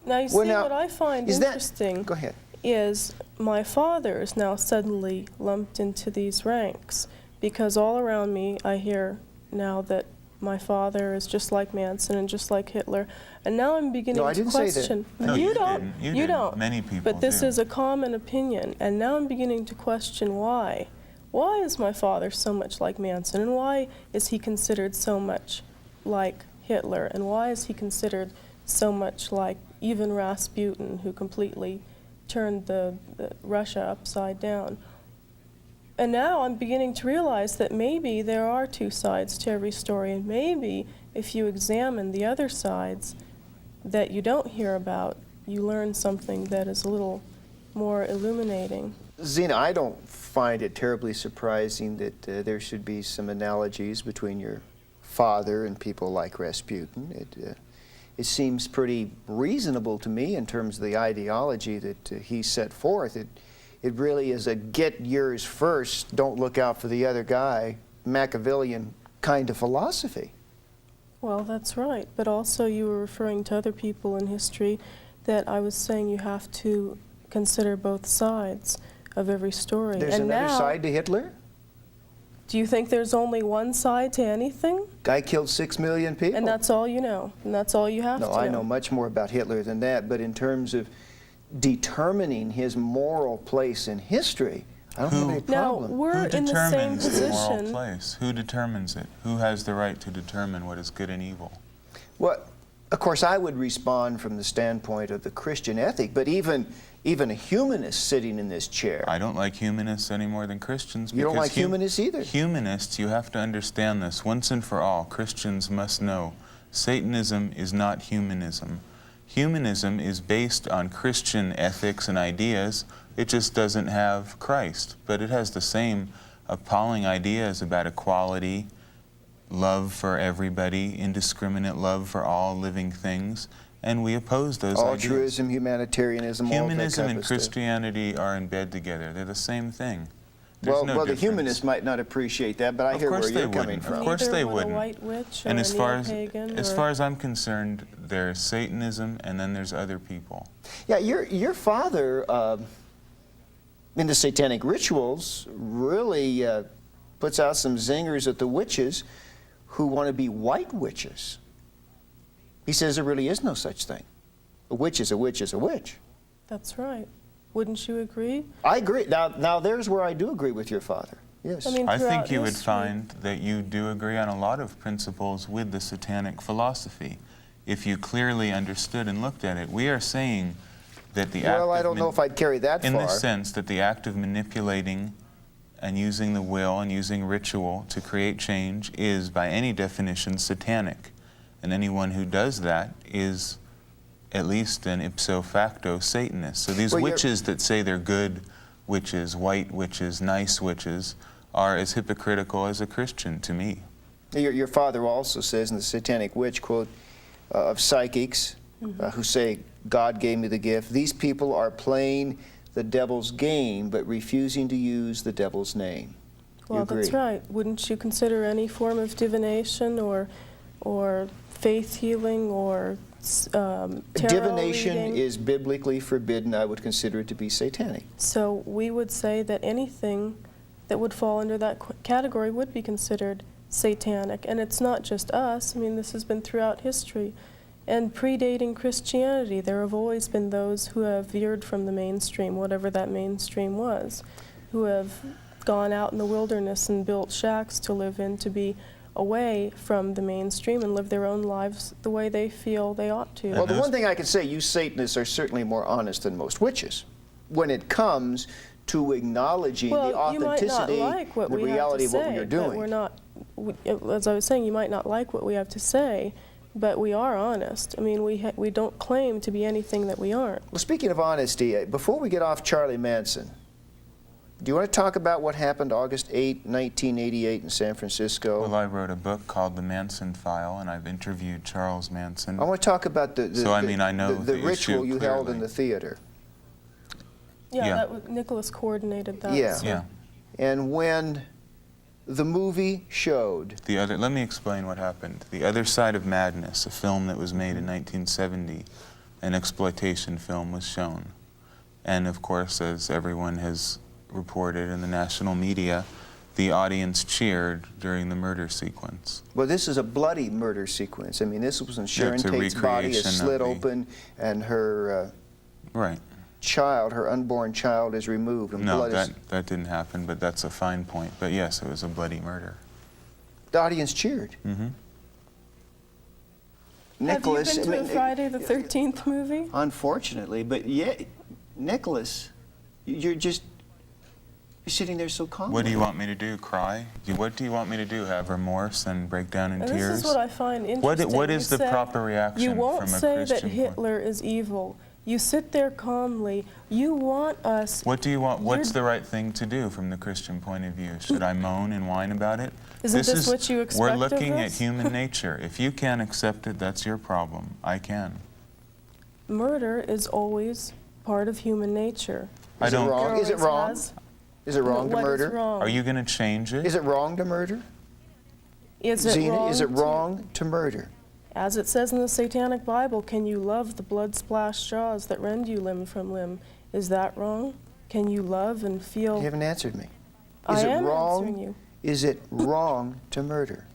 Now, you see, what I find interesting
Go ahead.
is my father is now suddenly lumped into these ranks, because all around me I hear now that my father is just like Manson and just like Hitler, and now I'm beginning
No, I
to
didn't say that.
question.
No,
you
you
don't.
didn't. You
You
didn't.
don't.
Many people
But this
do.
is a common opinion, and now I'm beginning to question why. Why is my father so much like Manson, and why is he considered so much like Hitler, and why is he considered so much like even Rasputin, who completely turned the Russia upside down? And now I'm beginning to realize that maybe there are two sides to every story, and maybe if you examine the other sides that you don't hear about, you learn something that is a little more illuminating.
Zena, I don't find it terribly surprising that there should be some analogies between your father and people like Rasputin. It seems pretty reasonable to me in terms of the ideology that he set forth. It really is a get yours first, don't look out for the other guy, Machiavellian kind of philosophy.
Well, that's right, but also you were referring to other people in history that I was saying you have to consider both sides of every story.
There's
and
another
now,
side to Hitler?
do you think there's only one side to anything?
Guy killed 6 million people.
And that's all you know, and that's all you have to
No,
know.
I know much more about Hitler than that, but in terms of determining his moral place in history, I don't have any problem.
Now, we're
Who
in the same
determines the moral
position.
place? Who determines it? Who has the right to determine what is good and evil?
Well, of course, I would respond from the standpoint of the Christian ethic, but even a humanist sitting in this chair.
I don't like humanists any more than Christians.
You don't
because
like humanists either?
Humanists, you have to understand this. Once and for all, Christians must know Satanism is not humanism. Humanism is based on Christian ethics and ideas. It just doesn't have Christ, but it has the same appalling ideas about equality, love for everybody, indiscriminate love for all living things, and we oppose those ideas.
Altruism, humanitarianism, all that
Humanism
kind
and
of stuff.
Christianity are in bed together. They're the same thing. There's
Well,
no
the
difference.
humanists might not appreciate that, but I
Of
hear where
course they
you're coming
wouldn't.
from.
Of course
Neither
they
would
wouldn't.
a white witch or
And
a
as far
neo-pagan
as I'm concerned, there's Satanism and then there's other people.
Yeah, your father, in the satanic rituals, really puts out some zingers at the witches who want to be white witches. He says there really is no such thing. A witch is a witch is a witch.
That's right. Wouldn't you agree?
I agree. Now there's where I do agree with your father. Yes.
I mean,
I think
throughout
you would
history-
find that you do agree on a lot of principles with the satanic philosophy, if you clearly understood and looked at it. We are saying that the act
well, I
of
don't know if I'd carry that
in
far.
the sense that the act of manipulating and using the will and using ritual to create change is, by any definition, satanic. And anyone who does that is at least an ipso facto Satanist. So these
Well,
witches that say they're good witches, white witches, nice witches, are as hypocritical as a Christian to me.
Your father also says in the Satanic Witch, quote, of psychics who say, God gave me the gift. These people are playing the devil's game, but refusing to use the devil's name. You
Well,
agree?
that's right. Wouldn't you consider any form of divination or faith healing or tarot
Divination
reading?
is biblically forbidden. I would consider it to be satanic.
So we would say that anything that would fall under that category would be considered satanic. And it's not just us. I mean, this has been throughout history. And predating Christianity, there have always been those who have veered from the mainstream, whatever that mainstream was, who have gone out in the wilderness and built shacks to live in, to be away from the mainstream and live their own lives the way they feel they ought to.
Well, the one thing I can say, you Satanists are certainly more honest than most witches when it comes to acknowledging the
Well, you might not
authenticity,
like what
the
we have
reality
to
of what
say,
you're
but
doing.
we're not, as I was saying, you might not like what we have to say, but we are honest. I mean, we don't claim to be anything that we aren't.
Well, speaking of honesty, before we get off Charlie Manson, do you want to talk about what happened August 8, 1988 in San Francisco?
Well, I wrote a book called The Manson File, and I've interviewed Charles Manson.
I want to talk about the ritual you held in the theater.
Yeah. Nicholas coordinated that.
Yeah.
So.
Yeah.
And when the movie showed...
Let me explain what happened. The Other Side of Madness, a film that was made in 1970, an exploitation film, was shown. And of course, as everyone has reported in the national media, the audience cheered during the murder sequence.
Well, this is a bloody murder sequence. I mean, this was when Sharon
it's a
Tate's body is
recreation
slit
of the-
open and her
Right.
child, her unborn child, is removed. And
No,
blood is...
that didn't happen, but that's a fine point. But yes, it was a bloody murder.
The audience cheered.
Mm-hmm.
Nicholas...
Have you been to a Friday the 13th movie?
Unfortunately, but yeah, Nicholas, you're sitting there so calmly.
What do you want me to do? Cry? What do you want me to do? Have remorse and break down in
And
tears?
this is what I find interesting.
What is
You
the
said
proper reaction
you
from
won't
a
say
Christian
that
point?
Hitler is evil. You sit there calmly. You want us...
What do you want? What's
You're-
the right thing to do from the Christian point of view? Should I moan and whine about it?
Isn't this what you expect
We're
of
looking at
us?
human nature. If you can't accept it, that's your problem. I can.
Murder is always part of human nature.
I
Is it
don't.
wrong? Is it
Always
wrong?
has.
Is it wrong to
What is
murder?
wrong?
Are you going to change it?
Is it wrong to murder?
Is it
Zena,
wrong
is it
to-
wrong to murder?
As it says in the Satanic Bible, can you love the blood-splashed jaws that rend you limb from limb? Is that wrong? Can you love and feel...
You haven't answered me.
I
Is it
am
wrong?
answering you.
Is it wrong to murder?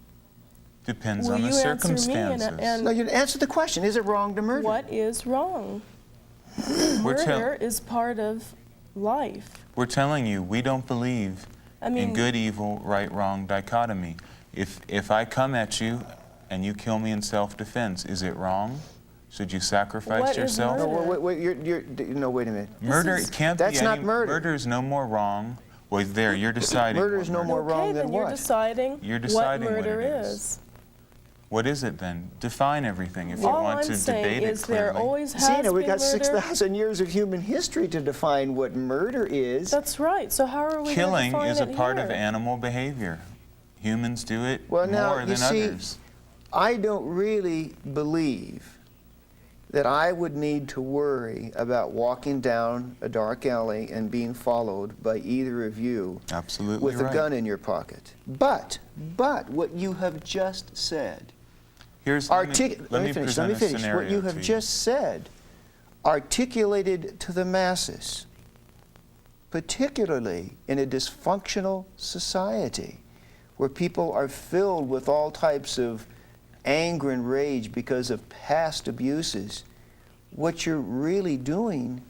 Depends
Will
on the
you answer me and-
circumstances.
and-
No, you answer the question. Is it wrong to murder?
What is wrong? Murder is part of life.
We're telling you, we don't believe
I mean,
in good, evil, right, wrong dichotomy. If I come at you and you kill me in self-defense, is it wrong? Should you sacrifice
What is
yourself?
murder?
No, wait a minute.
Murder
is-
can't
That's
be
not
any,
murder.
Murder is no more wrong. Well, there, you're deciding.
Murder
what
is no more
murder-
wrong
okay,
than
then you're
what?
deciding,
You're deciding
what
what
murder
it is.
is.
What is it then? Define everything if you
All
want
I'm
to
saying
debate it
is there
clearly.
always has
Zena, we
been
got
murder.
6,000 years of human history to define what murder is.
That's right. So how are we
Killing
going to
is a
define it
part of
here?
animal behavior. Humans do it
Well, now,
more
you
than
see,
others.
I don't really believe that I would need to worry about walking down a dark alley and being followed by either of you
Absolutely
with
right.
a gun in your pocket. But what you have just said,
Here's,
let me
finish.
finish. What you have just said, articulated to the masses, particularly in a dysfunctional society where people are filled with all types of anger and rage because of past abuses, what you're really doing,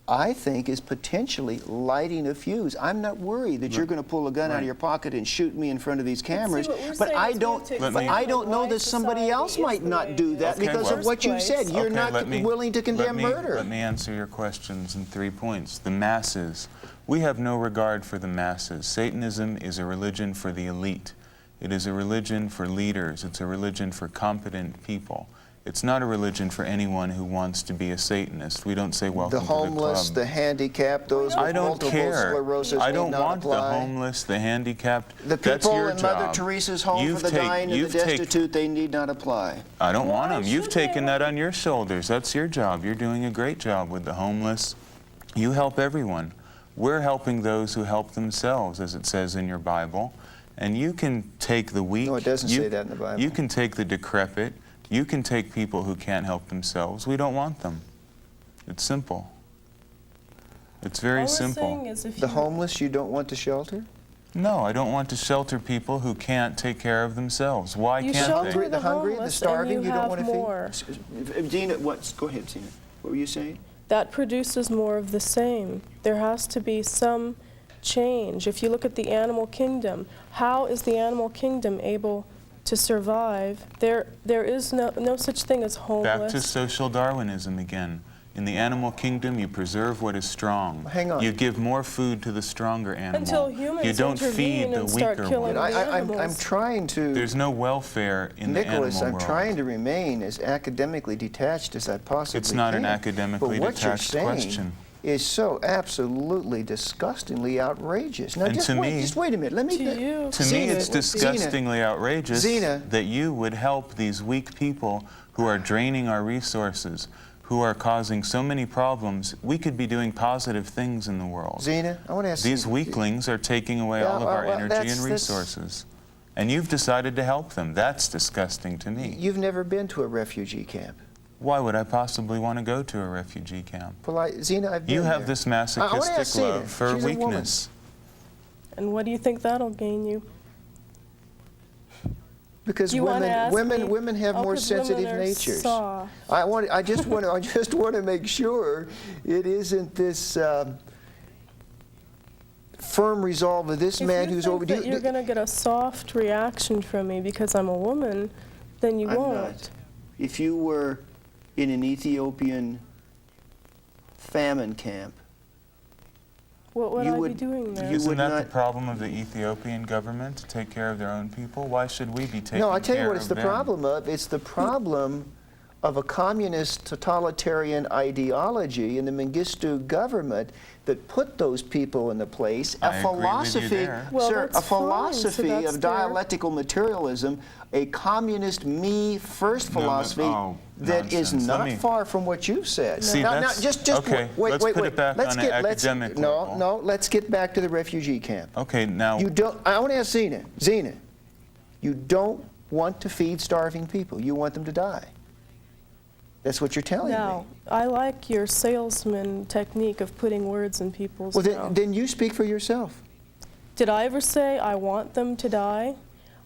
I think, is potentially lighting a fuse. I'm not worried that you're going to pull a gun out of your pocket and shoot me in front of these cameras,
what we're
but
saying
I
is we
don't.
have to
Let
But
me-
I don't know
why
that somebody
society
else
is
might
the
not
way
do
it
that
is.
Okay,
because
well-
of what you said. You're
Okay,
not
let me-
willing to condemn murder.
Let me answer your questions in 3 points. The masses. We have no regard for the masses. Satanism is a religion for the elite. It is a religion for leaders. It's a religion for competent people. It's not a religion for anyone who wants to be a Satanist. We don't say welcome
The
to
homeless,
the
the
club.
handicapped, those with
I don't
multiple
care.
sclerosis
I
need
don't
not
want the
apply.
homeless, the handicapped.
The
That's
people
your
in
job.
Mother Teresa's home
You've
for the
take-
dying and the
you've take-
destitute, they need not apply.
I don't want
Why
them. You've
should they?
taken that on your shoulders. That's your job. You're doing a great job with the homeless. You help everyone. We're helping those who help themselves, as it says in your Bible. And you can take the weak.
No, it doesn't
you-
say that in the Bible.
You can take the decrepit. You can take people who can't help themselves. We don't want them. It's simple. It's very
All we're
simple.
saying is if
The
you
homeless you don't want to shelter?
No, I don't want to shelter people who can't take care of themselves. Why
You
can't
shelter
they?
The hungry, the
homeless
starving,
and you
don't
have
want to
more.
feed? Zena, go ahead, Zena. What were you saying?
that produces more of the same. There has to be some change. If you look at the animal kingdom, how is the animal kingdom able to survive? There is no such thing as
Back
homeless.
to social Darwinism again. In the animal kingdom, you preserve what is strong.
Hang on.
You give more food to the stronger animal.
Until humans
you don't feed
intervene
the
and start
weaker
killing
one.
the
I'm
animals.
trying to...
There's no welfare in
Nicholas,
the animal
I'm
world.
trying to remain as academically detached as I possibly can.
It's not an academically
but what
detached
you're saying
question.
is so absolutely disgustingly outrageous. Now,
And
just
to
wait,
me-
just wait a minute. Let me...
To you,
To me,
Zena,
it's disgustingly outrageous
Zena.
that you would help these weak people who are draining our resources, who are causing so many problems. We could be doing positive things in the world.
Zena, I want to ask
These
you...
weaklings are taking away
Yeah,
all of our
well,
energy
that's-
and
that's-
resources. And you've decided to help them. That's disgusting to me.
You've never been to a refugee camp.
Why would I possibly want to go to a refugee camp?
Well, Zena, I've been
You have
there.
this
I wanna ask
masochistic
Zena.
love for
She's a woman.
weakness.
and what do you think that'll gain you?
Because
You wanna ask me?
women have
Oh,
more
'cause
sensitive
women are
natures.
soft.
I just want to make sure it isn't this firm resolve of this man who's over.
If you think that you're going to get a soft reaction from me because I'm a woman, then you
I'm
won't.
not. If you were in an Ethiopian famine camp,
What would
You
I be
would-
doing there?
you
Isn't
would
that
not-
the problem of the Ethiopian government, to take care of their own people? Why should we be taking care of them?
no, I tell you what it's the problem of. It's the problem of a communist totalitarian ideology in the Mengistu government that put those people in the place.
I
A
agree with you
philosophy,
there.
Well,
sir,
that's
a
fine.
philosophy
So that's
of
their-
dialectical materialism, a communist me-first philosophy that is
nonsense. Let
not
me-
far from what you've said.
See,
now,
that's-
just
okay,
wait,
let's
wait,
put
wait.
it back
let's
on
get,
an
let's,
academic
no,
level.
no, let's get back to the refugee camp.
Okay, now,
You don't. I want to ask Zena. Zena, you don't want to feed starving people. You want them to die. That's what you're telling
Now,
me.
I like your salesman technique of putting words in people's
Well,
mouth.
then you speak for yourself.
Did I ever say I want them to die?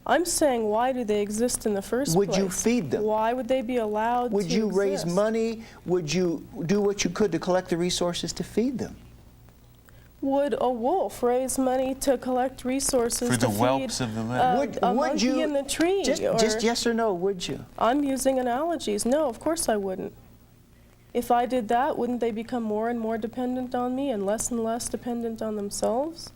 I'm saying, why do they exist in the first
Would
place?
you feed them?
Why would they be allowed
Would
to
you raise
exist?
money? Would you do what you could to collect the resources to feed them?
Would a wolf raise money to collect resources
for
to
the
feed
whelps of the land.
a monkey in the tree?
Just yes or no, would you?
I'm using analogies. No, of course I wouldn't. If I did that, wouldn't they become more and more dependent on me and less dependent on themselves?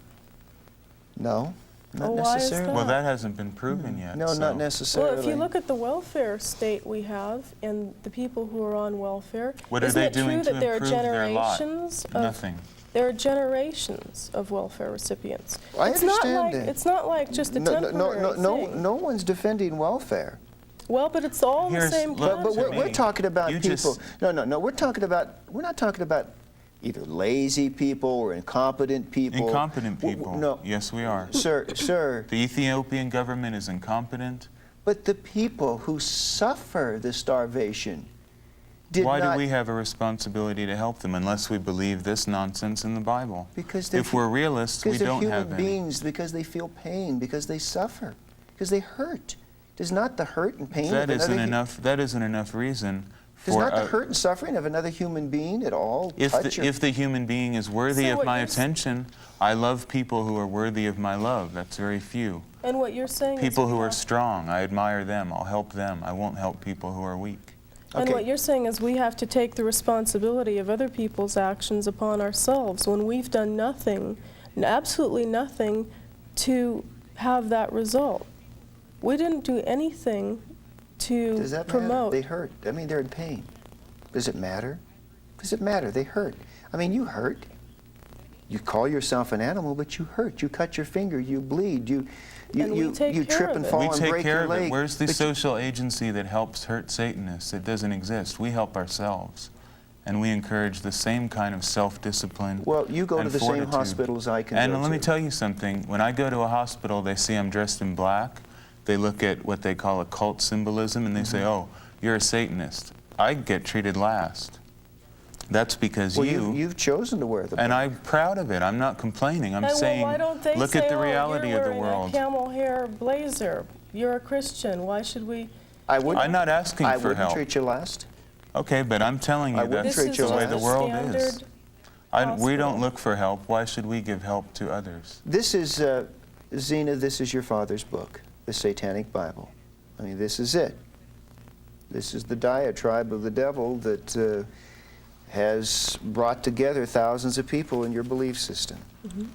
No, not
Oh, why is
necessarily.
that?
Well, that hasn't been proven yet.
No,
so.
not necessarily.
Well, if you look at the welfare state we have and the people who are on welfare,
What are
isn't
they
it
doing
true
to
that there are
improve their lot?
generations of
Nothing.
there are generations of welfare recipients?
I
it's
understand
not like
that.
it's not like just a
no,
temporary thing.
no one's defending welfare.
Well, but it's all the
Here's-
same
look,
But
to
concept.
we're
me,
talking about
you
people.
just-
No. We're not talking about either lazy people or incompetent people.
Incompetent people.
No,
Yes, we are.
sir.
The Ethiopian government is incompetent.
But the people who suffer the starvation did
Why
not.
do we have a responsibility to help them unless we believe this nonsense in the Bible?
Because they're
if we're realists, we
because they're
don't
human
have any.
beings. Because they feel pain. Because they suffer. Because they hurt. Does not the hurt and pain
That
of
isn't
another
enough. That isn't enough reason
does
for
not the hurt and suffering of another human being at all touch your
if the human being is worthy
So
of
what
my
you're s-
attention. I love people who are worthy of my love. That's very few.
And what you're saying
People
is
who
we
are
have-
strong, I admire them. I'll help them. I won't help people who are weak.
And
Okay.
what you're saying is we have to take the responsibility of other people's actions upon ourselves when we've done nothing, absolutely nothing, to have that result. We didn't do anything to
Does that
promote.
matter? They hurt. I mean, they're in pain. Does it matter? Does it matter? They hurt. I mean, you hurt. You call yourself an animal, but you hurt. You cut your finger. You bleed. You
And we take care
trip
of
and
it.
fall
We
and
take
break
care
your
of
leg.
it. Where's the
but you-
social agency that helps hurt Satanists? It doesn't exist. We help ourselves. And we encourage the same kind of self-discipline.
Well, you go to
and
the
fortitude.
same hospitals I can
And
go
let me
to.
tell you something. When I go to a hospital, they see I'm dressed in black. They look at what they call occult symbolism, and they say, "Oh, you're a Satanist." I get treated last. That's because
Well, you've chosen to wear the
and
black.
I'm proud of it. I'm not complaining. I'm
And
saying,
well, why don't they
look
say,
at the
"Oh,
reality
you're
of the
wearing
world.
a camel hair blazer. You're a Christian. Why should we?"
I wouldn't.
I'm not asking
I
for
wouldn't
help.
treat you last.
Okay, but I'm telling
I
you
wouldn't
that's
treat
This
you
is
the way
just
the
a
world is.
standard
We
hospital.
don't look for help. Why should we give help to others?
This is Zena. This is your father's book, the Satanic Bible. I mean, this is it. This is the diatribe of the devil that has brought together thousands of people in your belief system.
Mhm.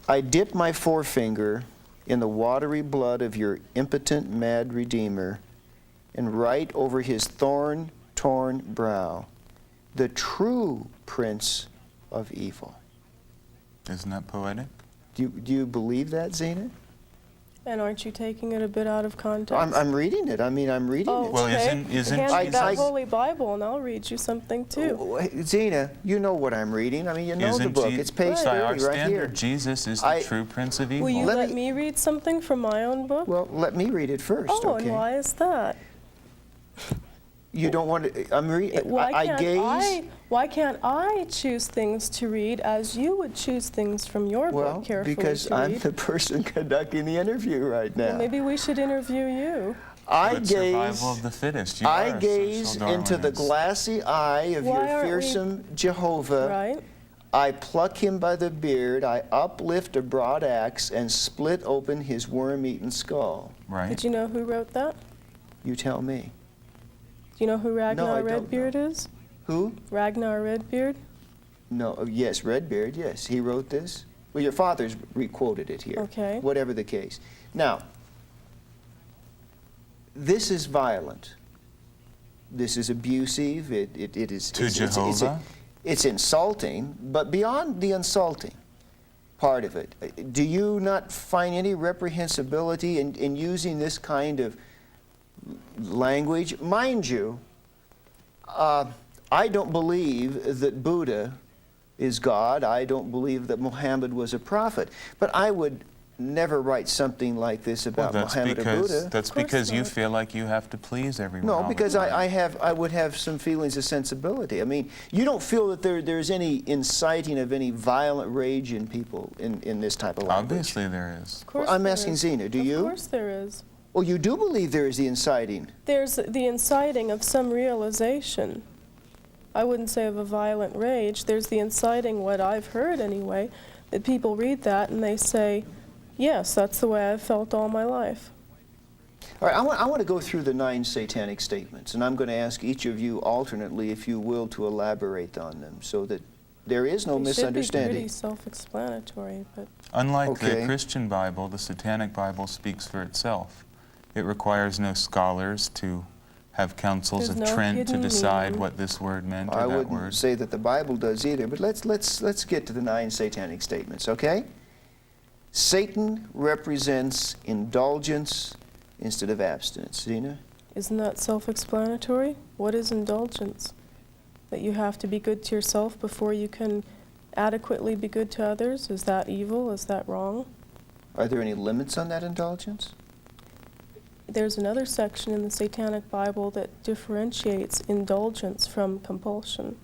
I dip my forefinger in the watery blood of your impotent, mad Redeemer and write over his thorn-torn brow, the true Prince of Evil.
Isn't that poetic?
Do you believe that, Zena?
And aren't you taking it a bit out of context?
I'm reading it. I mean, I'm reading
Oh,
it.
Well,
okay.
isn't
Hand me that
Jesus-
Holy Bible and I'll read you something too.
Oh, hey, Zena, you know what I'm reading. I mean, you know the
Isn't
book.
Je-
It's page
By our
30 right here.
standard, Jesus is the true Prince of Evil.
Will you
Let
let
me-
me read something from my own book?
Well, let me read it first,
Oh,
okay?
and why is that?
You don't want to, I'm reading,
Why
gaze.
can't I choose things to read as you would choose things from your
Well,
book carefully
because
to
I'm
read?
the person conducting the interview right now.
Well, maybe we should interview you.
But survival of the fittest. You are
I
a
gaze
social
into the
Darwinist.
glassy eye of
Why
your
aren't we-
fearsome Jehovah.
Right?
I pluck him by the beard, I uplift a broad axe and split open his worm-eaten skull.
Right?
Did you know who wrote that?
You tell me.
Do you know who
I
Ragnar
don't
Redbeard is?
Who?
Ragnar Redbeard?
No, yes, Redbeard, yes. He wrote this. Well, your father's re-quoted it here.
Okay.
Whatever the case. Now, this is violent. This is abusive. It is...
To Jehovah?
It's insulting, but beyond the insulting part of it, do you not find any reprehensibility in using this kind of language? Mind you, I don't believe that Buddha is God. I don't believe that Muhammad was a prophet. But I would never write something like this about Muhammad or Buddha.
That's
Of course
because you
not.
feel like you have to please everyone.
No,
all the
because
time.
I would have some feelings of sensibility. I mean, you don't feel that there's any inciting of any violent rage in people in this type of language.
Obviously there is.
Of course
Well, I'm
there
asking
is.
Zena, do you?
Of course there is.
Oh, you do believe there is the inciting?
There's the inciting of some realization. I wouldn't say of a violent rage. There's the inciting, what I've heard anyway, that people read that and they say, yes, that's the way I've felt all my life.
All right, I want to go through the 9 satanic statements, and I'm going to ask each of you alternately, if you will, to elaborate on them so that there is no
They should be
misunderstanding.
pretty self-explanatory, but
Unlike
Okay.
the Christian Bible, the Satanic Bible speaks for itself. It requires no scholars to have councils
There's
of
no
Trent to
hidden
decide
meaning.
what this word meant or
I
that
wouldn't
word.
say that the Bible does either, but let's get to the 9 satanic statements, okay? Satan represents indulgence instead of abstinence. Zena?
isn't that self-explanatory? What is indulgence? That you have to be good to yourself before you can adequately be good to others? Is that evil? Is that wrong?
Are there any limits on that indulgence?
There's another section in the Satanic Bible that differentiates indulgence from compulsion.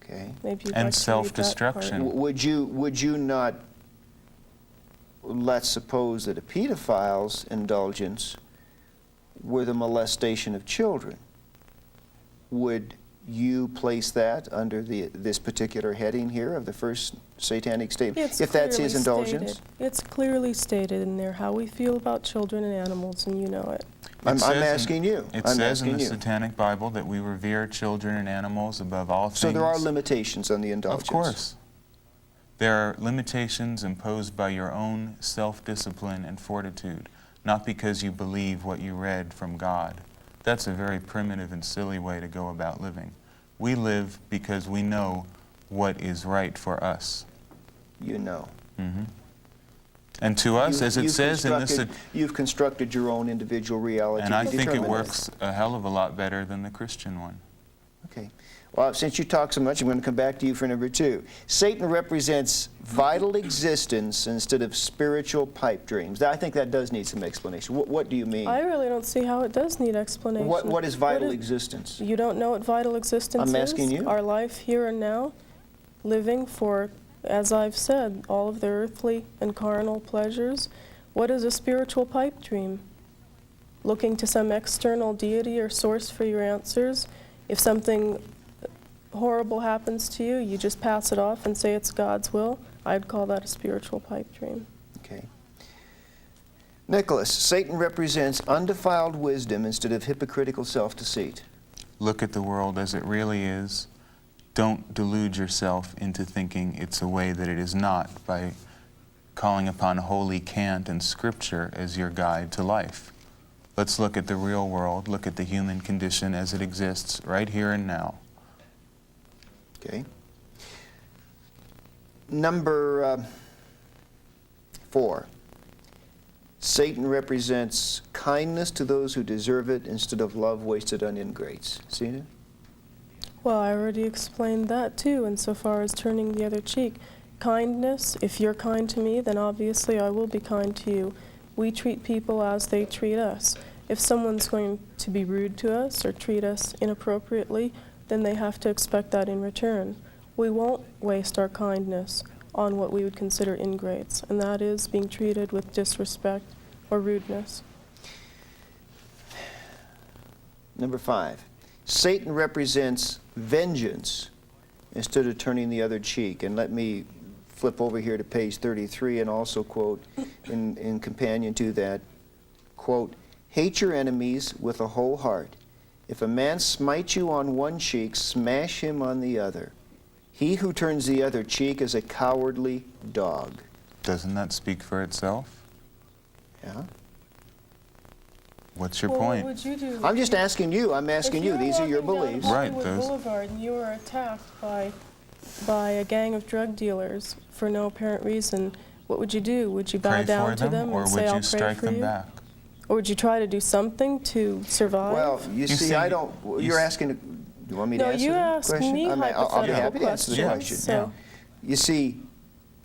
Okay.
Maybe you'd
And
like to read that part.
self-destruction.
Would you not, let's suppose that a pedophile's indulgence were the molestation of children. Would you place that under this particular heading here of the first satanic statement?
It's
if that's his
clearly
indulgence?
stated. It's clearly stated in there how we feel about children and animals, and you know it.
I'm
says in-
asking you.
It
I'm
says in
asking
the
you.
Satanic Bible that we revere children and animals above all things.
So there are limitations on the indulgence.
Of course. There are limitations imposed by your own self-discipline and fortitude, not because you believe what you read from God. That's a very primitive and silly way to go about living. We live because we know what is right for us.
You know.
And to us, as it says in this,
You've constructed your own individual reality.
and I think it
determined.
works a hell of a lot better than the Christian one.
Okay. Well, since you talk so much, I'm going to come back to you for number 2. Satan represents vital existence instead of spiritual pipe dreams. I think that does need some explanation. What do you mean?
I really don't see how it does need explanation.
What is vital existence?
You don't know what vital existence is?
I'm asking you.
Our life here and now, living for, as I've said, all of the earthly and carnal pleasures. What is a spiritual pipe dream? Looking to some external deity or source for your answers. If something horrible happens to you, you just pass it off and say it's God's will. I'd call that a spiritual pipe dream.
Okay. Nicholas, Satan represents undefiled wisdom instead of hypocritical self-deceit.
look at the world as it really is. Don't delude yourself into thinking it's a way that it is not by calling upon holy cant and scripture as your guide to life. Let's look at the real world, look at the human condition as it exists right here and now.
Okay. Number 4. Satan represents kindness to those who deserve it instead of love wasted on ingrates. Seen it?
Well, I already explained that too, insofar as turning the other cheek. Kindness, if you're kind to me, then obviously I will be kind to you. We treat people as they treat us. If someone's going to be rude to us or treat us inappropriately, then they have to expect that in return. We won't waste our kindness on what we would consider ingrates, and that is being treated with disrespect or rudeness.
Number 5. Satan represents vengeance instead of turning the other cheek. And let me flip over here to page 33 and also quote in companion to that, quote, "Hate your enemies with a whole heart. If a man smite you on one cheek, smash him on the other. He who turns the other cheek is a cowardly dog."
Doesn't that speak for itself?
Yeah.
What's your
Well,
point?
what would you do?
I'm just asking you. I'm asking you. These are your beliefs.
Right,
Hollywood
those-
Boulevard, and you were attacked by a gang of drug dealers for no apparent reason. What would you do? Would you bow
Pray
down
for
to them
or
and
would
say, "I'll
you
pray
strike
for
them
you"?
back?
Or would you try to do something to survive?
Well, you see,
see,
I don't.
you
You're
s-
asking. You want me to
No,
answer
you
the
asked
question?
me
I'll be
hypothetical
happy to answer the
questions,
question.
so-
You see,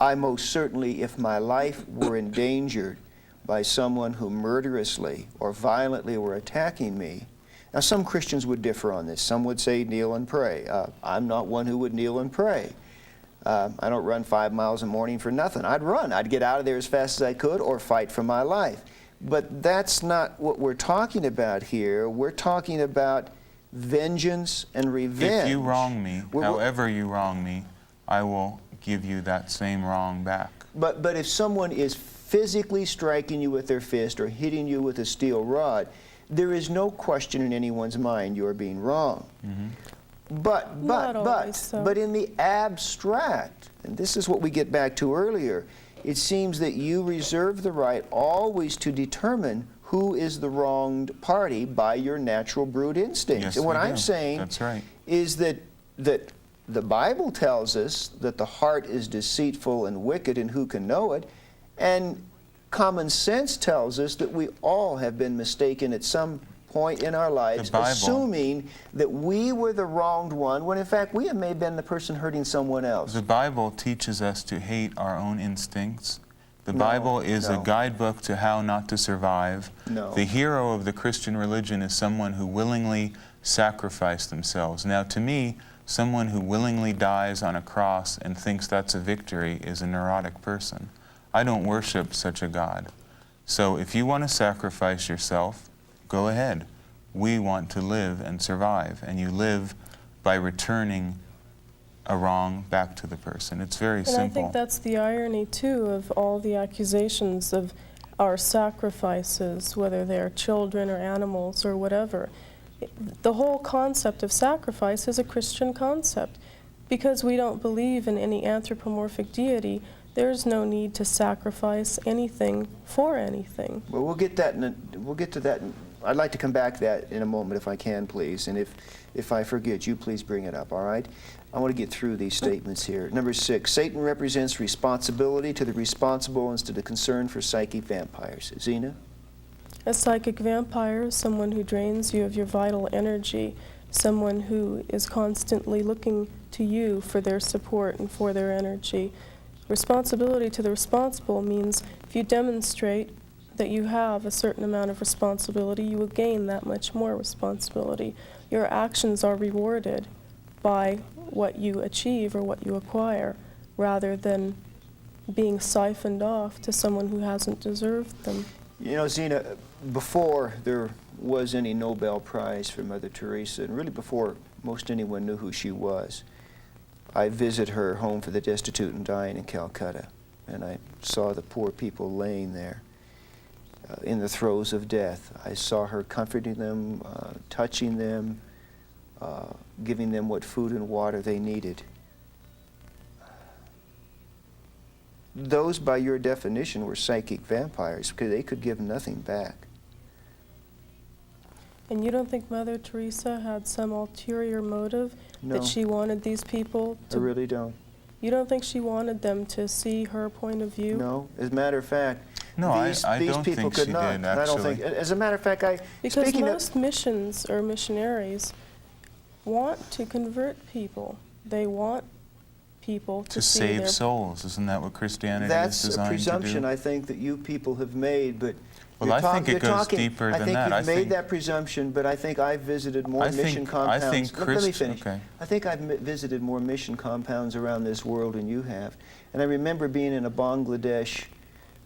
I most certainly, if my life were endangered by someone who murderously or violently were attacking me, now some Christians would differ on this. Some would say kneel and pray. I'm not one who would kneel and pray. I don't run 5 miles a morning for nothing. I'd run. I'd get out of there as fast as I could or fight for my life. But that's not what we're talking about here. We're talking about vengeance and revenge.
If you wrong me,
We're-
however you wrong me, I will give you that same wrong back.
But if someone is physically striking you with their fist or hitting you with a steel rod, there is no question in anyone's mind you're being wrong.
Not always so.
But in the abstract, and this is what we get back to earlier, it seems that you reserve the right always to determine who is the wronged party by your natural brute instincts.
Yes,
and what
we
I'm
do.
saying
That's right.
is that the Bible tells us that the heart is deceitful and wicked, and who can know it? And common sense tells us that we all have been mistaken at some point in our lives,
The Bible-
assuming that we were the wronged one, when in fact we may have been the person hurting someone else.
The Bible teaches us to hate our own instincts. The
No,
Bible is
no.
a guidebook to how not to survive.
No.
The hero of the Christian religion is someone who willingly sacrificed themselves. Now, to me, someone who willingly dies on a cross and thinks that's a victory is a neurotic person. I don't worship such a God. So if you want to sacrifice yourself, go ahead. We want to live and survive, and you live by returning a wrong back to the person. It's very
And
simple.
I think that's the irony, too, of all the accusations of our sacrifices, whether they are children or animals or whatever. The whole concept of sacrifice is a Christian concept. Because we don't believe in any anthropomorphic deity, there's no need to sacrifice anything for anything.
Well, we'll get to that. I'd like to come back to that in a moment if I can, please. And if I forget, you please bring it up, all right? I want to get through these statements here. Number 6, Satan represents responsibility to the responsible instead of concern for psychic vampires. Zena?
A psychic vampire is someone who drains you of your vital energy, someone who is constantly looking to you for their support and for their energy. Responsibility to the responsible means if you demonstrate that you have a certain amount of responsibility, you will gain that much more responsibility. Your actions are rewarded by what you achieve or what you acquire, rather than being siphoned off to someone who hasn't deserved them.
You know, Zena, before there was any Nobel Prize for Mother Teresa, and really before most anyone knew who she was, I visited her home for the destitute and dying in Calcutta, and I saw the poor people laying there in the throes of death. I saw her comforting them, touching them, giving them what food and water they needed. Those, by your definition, were psychic vampires because they could give nothing back.
And you don't think Mother Teresa had some ulterior motive
No.
that she wanted these people
I
to...
really don't.
You don't think she wanted them to see her point of view?
No. As a matter of fact,
No,
these
I don't
people
think
could
she
not.
did,
I don't
actually.
think. As a matter of fact,
Because
speaking
most missions or missionaries want to convert people. They want people to see
save
their...
souls. Isn't that what Christianity is
that's a
designed to
presumption
do?
I think that you people have made, but
Well,
you're
I think it
you're
goes
talking,
deeper
I
than
think
that.
you've
I
made
think-
that presumption, but I think I've visited more
I think-
mission
I
compounds.
think
Let me
Christ-
finish.
okay.
I think I've visited more mission compounds around this world than you have. And I remember being in a Bangladesh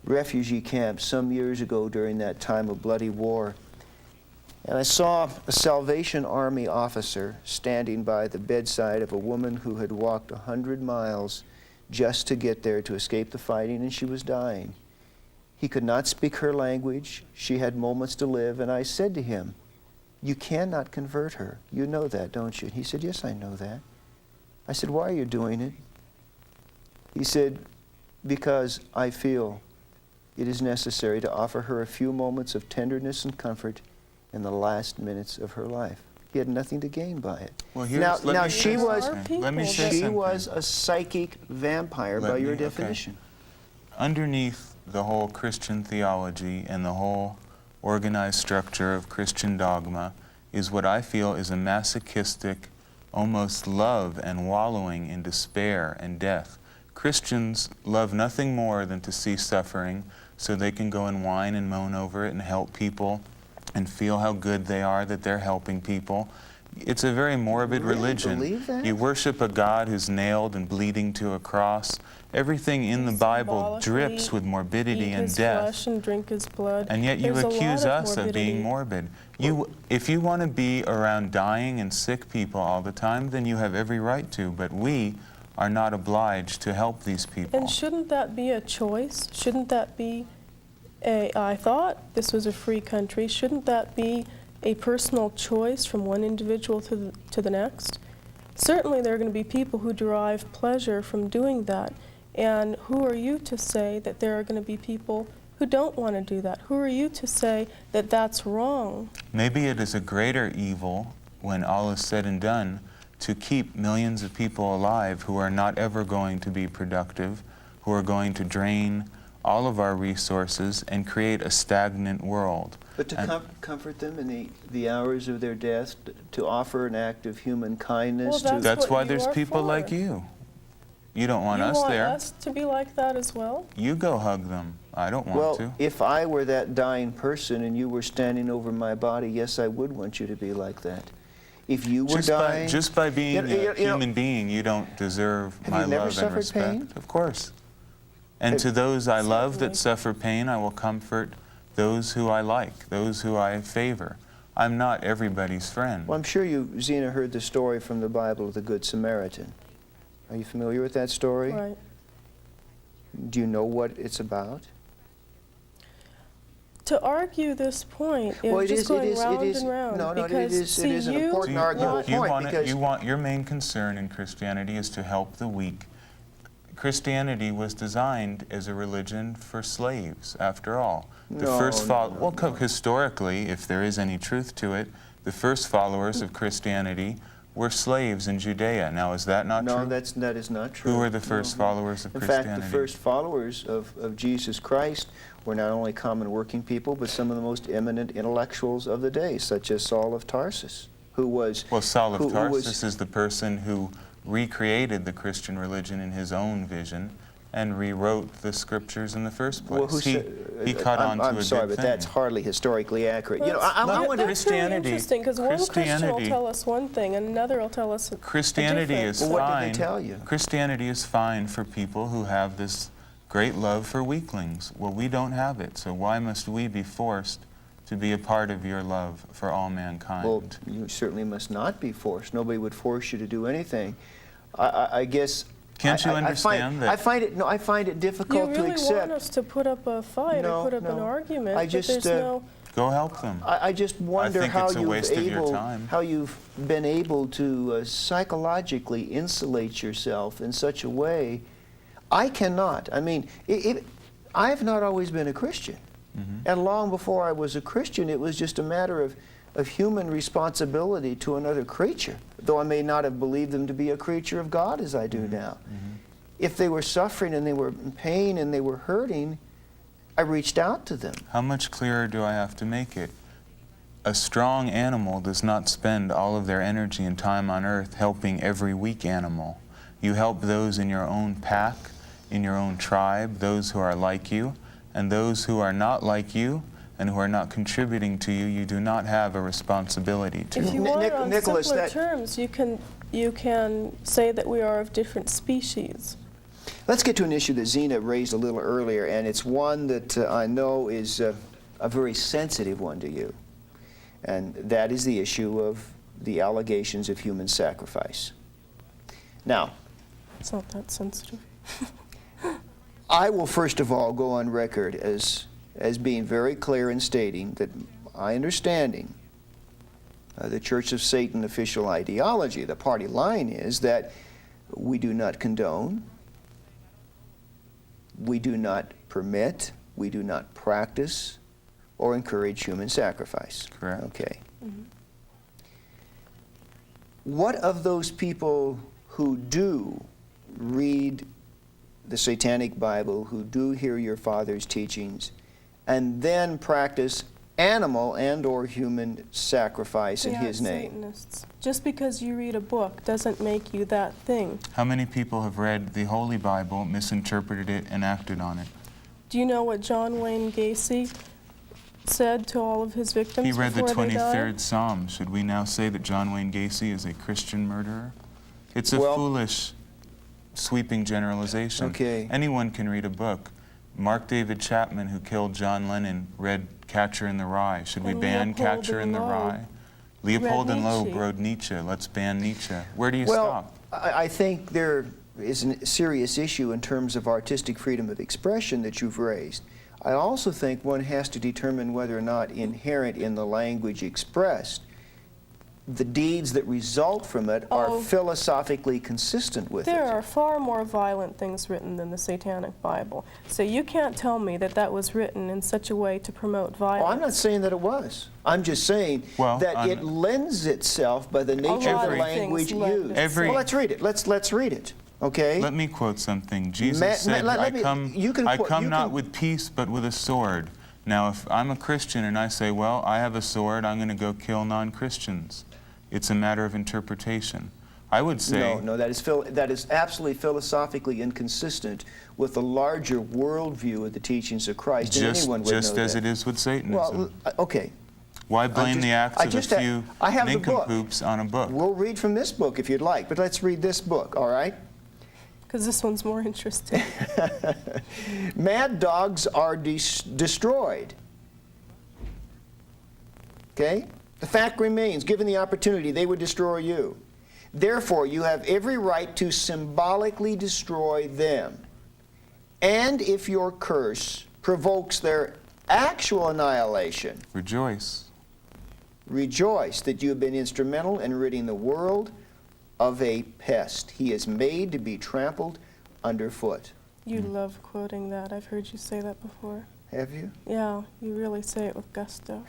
refugee camp some years ago during that time of bloody war. And I saw a Salvation Army officer standing by the bedside of a woman who had walked 100 miles just to get there to escape the fighting, and she was dying. He could not speak her language. She had moments to live, and I said to him, "You cannot convert her. You know that, don't you?" And he said, "Yes, I know that." I said, "Why are you doing it?" He said, "Because I feel it is necessary to offer her a few moments of tenderness and comfort in the last minutes of her life." He had nothing to gain by it.
Well,
now,
let me
she
say
was
something. Let me say
There
she
something.
was a psychic vampire
Let
by your
me- okay.
definition.
Underneath the whole Christian theology and the whole organized structure of Christian dogma is what I feel is a masochistic, almost love and wallowing in despair and death. Christians love nothing more than to see suffering so they can go and whine and moan over it and help people and feel how good they are that they're helping people. It's a very morbid
Really
religion.
believe that?
You worship a God who's nailed and bleeding to a cross. Everything in the Bible drips with morbidity
Eat
and
his
death.
flesh and drink his blood.
And yet you
There's a lot
accuse
of
us of being
morbidity.
morbid. If you want to be around dying and sick people all the time, then you have every right to, but we are not obliged to help these people.
And shouldn't that be a choice? Shouldn't that be I thought this was a free country. Shouldn't that be a personal choice from one individual to the next? Certainly there are going to be people who derive pleasure from doing that. And who are you to say that there are going to be people who don't want to do that? Who are you to say that that's wrong?
Maybe it is a greater evil, when all is said and done, to keep millions of people alive who are not ever going to be productive, who are going to drain all of our resources and create a stagnant world.
But to comfort them in the hours of their death, to offer an act of human kindness.
Well,
That's
what
why
you
there's
are
people
for.
like you. You don't want us there.
You want us to be like that as well?
You go hug them. I don't want
Well,
to.
if I were that dying person and you were standing over my body, yes, I would want you to be like that. If you were dying...
Just by being a
you know,
human being, you don't deserve
Have
my
you never
love and
suffered
respect.
pain?
Of course. And to those I love that suffer pain, I will comfort those who I like, those who I favor. I'm not everybody's friend.
Well, I'm sure you, Zena, heard the story from the Bible of the Good Samaritan. Are you familiar with that story?
Right.
Do you know what it's about?
To argue this point is just going round and round.
No,
because,
it is an important arguable point.
Your main concern in Christianity is to help the weak. Christianity was designed as a religion for slaves, after all. Historically, if there is any truth to it, the first followers of Christianity were slaves in Judea. Now, is that not true?
No, that is not true.
Who were the first followers of Christianity?
In fact, the first followers of Jesus Christ were not only common working people, but some of the most eminent intellectuals of the day, such as Saul of Tarsus, who was...
Well, Saul of Tarsus is the person who recreated the Christian religion in his own vision and rewrote the scriptures in the first place.
Well,
he caught on to a
I'm sorry,
good
but
thing.
that's hardly historically accurate.
That's,
I want to...
that's really interesting, because one Christian will tell us one thing, and another will tell us
Christianity is fine.
Well, what did they tell you?
Christianity is fine for people who have this great love for weaklings. Well, we don't have it, so why must we be forced to be a part of your love for all mankind?
Well, you certainly must not be forced. Nobody would force you to do anything. I guess...
Can't you understand that?
I find it difficult to accept.
You really want us to put up a fight or put up an argument, but there's no...
Go help them.
I just wonder
think
how
it's a waste of your time.
how you've been able to psychologically insulate yourself in such a way. I cannot. I mean, I've not always been a Christian. And long before I was a Christian, it was just a matter of human responsibility to another creature, though I may not have believed them to be a creature of God as I do now. If they were suffering and they were in pain and they were hurting, I reached out to them.
How much clearer do I have to make it? A strong animal does not spend all of their energy and time on earth helping every weak animal. You help those in your own pack, in your own tribe, those who are like you, and those who are not like you and who are not contributing to you, you do not have a responsibility to.
If you want it on
Nicholas,
simpler terms, you can say that we are of different species.
Let's get to an issue that Zena raised a little earlier, and it's one that I know is a very sensitive one to you. And that is the issue of the allegations of human sacrifice. Now,
It's not that sensitive.
I will first of all go on record as being very clear in stating that my understanding the Church of Satan official ideology, the party line, is that we do not condone, we do not permit, we do not practice or encourage human sacrifice.
Correct.
Okay. What of those people who do read the Satanic Bible, who do hear your father's teachings, and then practice animal and or human sacrifice in his name?
Satanists. Just because you read a book doesn't make you that thing.
How many people have read the Holy Bible, misinterpreted it, and acted on it?
Do you know what John Wayne Gacy said to all of his victims
He read the
before they died?
23rd Psalm. Should we now say that John Wayne Gacy is a Christian murderer? It's a foolish, sweeping generalization.
Okay.
Anyone can read a book. Mark David Chapman, who killed John Lennon, read Catcher in the Rye. Should we
And
ban
Leopold
Catcher in
and
the
Loeb
Rye? Leopold and Loeb
Nietzsche.
wrote Nietzsche. Let's ban Nietzsche. Where do you
Well,
stop?
I think there is a serious issue in terms of artistic freedom of expression that you've raised. I also think one has to determine whether or not inherent in the language expressed, the deeds that result from it are philosophically consistent with
There
it.
are far more violent things written than the Satanic Bible. So you can't tell me that that was written in such a way to promote violence.
Oh, I'm not saying that it was. I'm just saying that it lends itself by the nature of the language used. Well, let's read it. Let's read it. Okay?
Let me quote something. Jesus said, I come not with peace, but with a sword. Now, if I'm a Christian and I say, well, I have a sword, I'm going to go kill non-Christians. It's a matter of interpretation. I would say...
No, that is absolutely philosophically inconsistent with the larger worldview of the teachings of Christ.
Just as it is with Satanism.
Well, okay.
Why blame the acts of a few nincompoops on a book?
We'll read from this book if you'd like, but let's read this book, all right?
Because this one's more interesting.
Mad dogs are destroyed. Okay? The fact remains, given the opportunity, they would destroy you. Therefore, you have every right to symbolically destroy them. And if your curse provokes their actual annihilation,
rejoice.
Rejoice that you have been instrumental in ridding the world of a pest. He is made to be trampled underfoot.
You love quoting that. I've heard you say that before.
Have you?
Yeah, you really say it with gusto.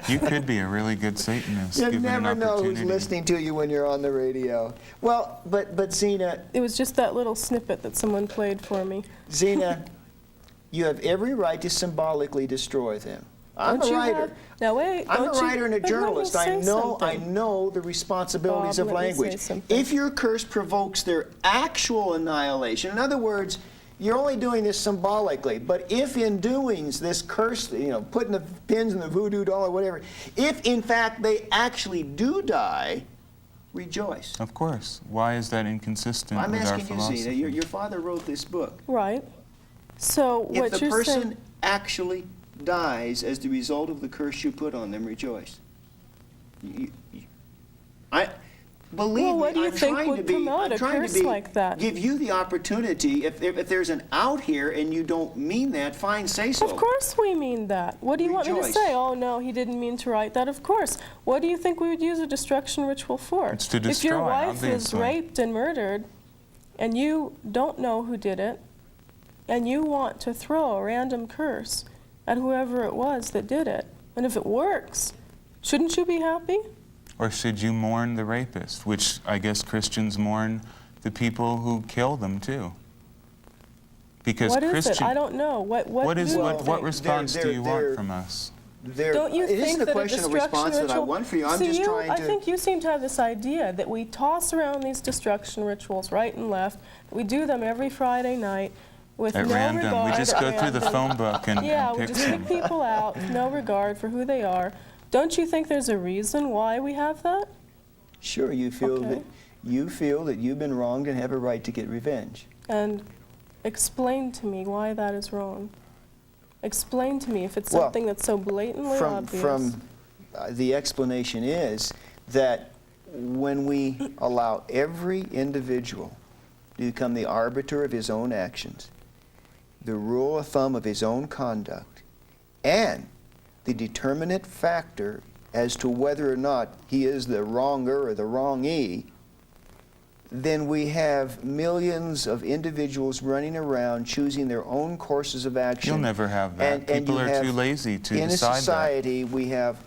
You could be a really good Satanist.
You never know who's listening to you when you're on the radio. Well, but Zena...
It was just that little snippet that someone played for me.
Zena, you have every right to symbolically destroy them. I'm a writer.
Now wait,
I'm a writer and a journalist. I know the responsibilities of language. If your curse provokes their actual annihilation, in other words, you're only doing this symbolically, but if in doing this curse, putting the pins in the voodoo doll or whatever, if in fact they actually do die, rejoice.
Of course. Why is that inconsistent with our philosophy?
I'm asking you, Zena, your father wrote this book.
Right. So what you're saying...
If the person actually dies as the result of the curse you put on them, rejoice. Believe
Well, what
me,
do you
I'm
think
trying
would
to be,
promote
I'm
a
trying
curse
to be,
like that?
give you the opportunity. If there's an out here and you don't mean that, fine, say so.
Of course we mean that. What do you want me to
Rejoice.
say? Oh, no, he didn't mean to write that. Of course. What do you think we would use a destruction ritual for?
It's to
If your
destroy,
wife is
obviously.
raped and murdered, and you don't know who did it, and you want to throw a random curse at whoever it was that did it, and if it works, shouldn't you be happy?
Or should you mourn the rapist, which I guess Christians mourn the people who kill them too? Because
What is
Christian,
it? I don't know. What
response do you want from us?
Don't you
it
think
isn't a
that
question
a
of
destruction
response
ritual...
that I want for you. I'm
See,
just trying to...
I think you seem to have this idea that we toss around these destruction rituals right and left. We do them every Friday night with
At
no
random,
regard...
we just
at
go through the
random.
phone book and
Yeah, we
pick
just
some.
pick people out with no regard for who they are. Don't you think there's a reason why we have that?
Sure, you feel
Okay.
that you've been wronged and have a right to get revenge.
And explain to me why that is wrong. Explain to me if it's
Well,
something that's so blatantly obvious.
The explanation is that when we allow every individual to become the arbiter of his own actions, the rule of thumb of his own conduct, and the determinate factor as to whether or not he is the wronger or the wrongee, then we have millions of individuals running around choosing their own courses of action.
You'll never have that.
And
People
you
are
have-
too lazy to
in
decide
a society, we have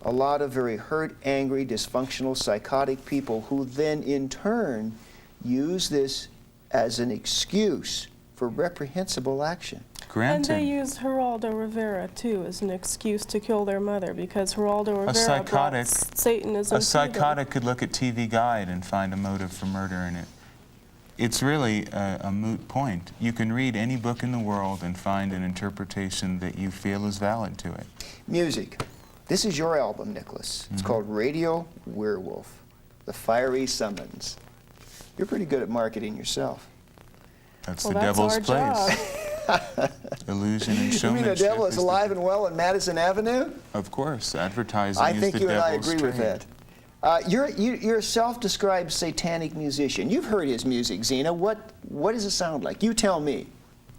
a lot of very hurt, angry, dysfunctional, psychotic people who then in turn use this as an excuse for reprehensible action.
that.
And
Granted,
they use Geraldo Rivera, too, as an excuse to kill their mother, because Geraldo Rivera
psychotic-
brought Satanism
a
to them.
psychotic could look at TV Guide and find a motive for murder in it. It's really a moot point. You can read any book in the world and find an interpretation that you feel is valid to it.
Music. This is your album, Nicholas. It's called Radio Werewolf, The Fiery Summons. You're pretty good at marketing yourself.
That's
Well,
the
that's
devil's
our
place.
job.
Illusion and
You mean the
showmanship.
devil is
the-
alive and well in Madison Avenue?
Of course, advertising
I
is
think
the
you and I
devil's
agree with
trade.
that. You're a self-described satanic musician. You've heard his music, Zena. What does it sound like? You tell me.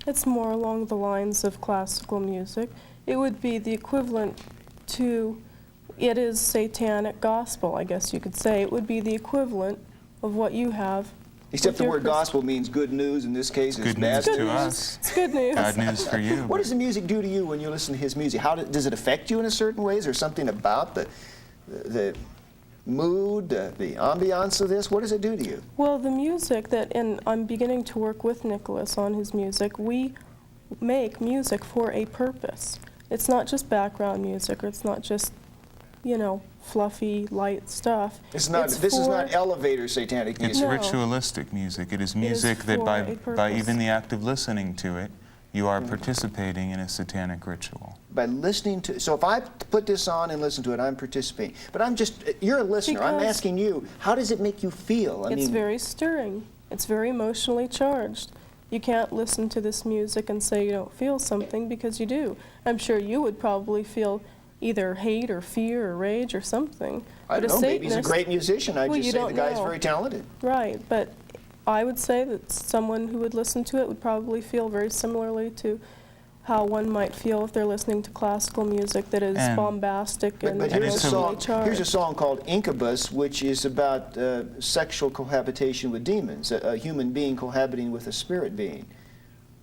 It's more along the lines of classical music. It would be the equivalent to, it is satanic gospel, I guess you could say. It would be the equivalent of what you have.
Except
with
the
your
word gospel means good news. In this case, it's
Good
bad
news
news.
to us.
It's good news.
Bad news for you.
What does the music do to you when you listen to his music? Does it affect you in a certain way? Is there something about the mood, the ambiance of this? What does it do to you?
Well, the music and I'm beginning to work with Nicholas on his music. We make music for a purpose. It's not just background music, or it's not just, fluffy, light stuff.
This is
for-
not elevator satanic
It's
music.
No.
ritualistic music. It is
is
music that
for
by
a purpose.
even the act of listening to it, you are participating in a satanic ritual.
By listening to, so if I put this on and listen to it, I'm participating. But you're a listener. I'm
Because
asking you, how does it make you feel?
It's very stirring. It's very emotionally charged. You can't listen to this music and say you don't feel something, because you do. I'm sure you would probably feel either hate or fear or rage or something.
I
But
don't know, maybe he's a
Satanist-
great musician. I
Well,
just
you
say the
don't
guy's
know.
very talented.
Right, but I would say that someone who would listen to it would probably feel very similarly to how one might feel if they're listening to classical music that is
And-
bombastic and
But here's a
emotionally
song. Here's a
charged.
song called Incubus, which is about sexual cohabitation with demons, a human being cohabiting with a spirit being.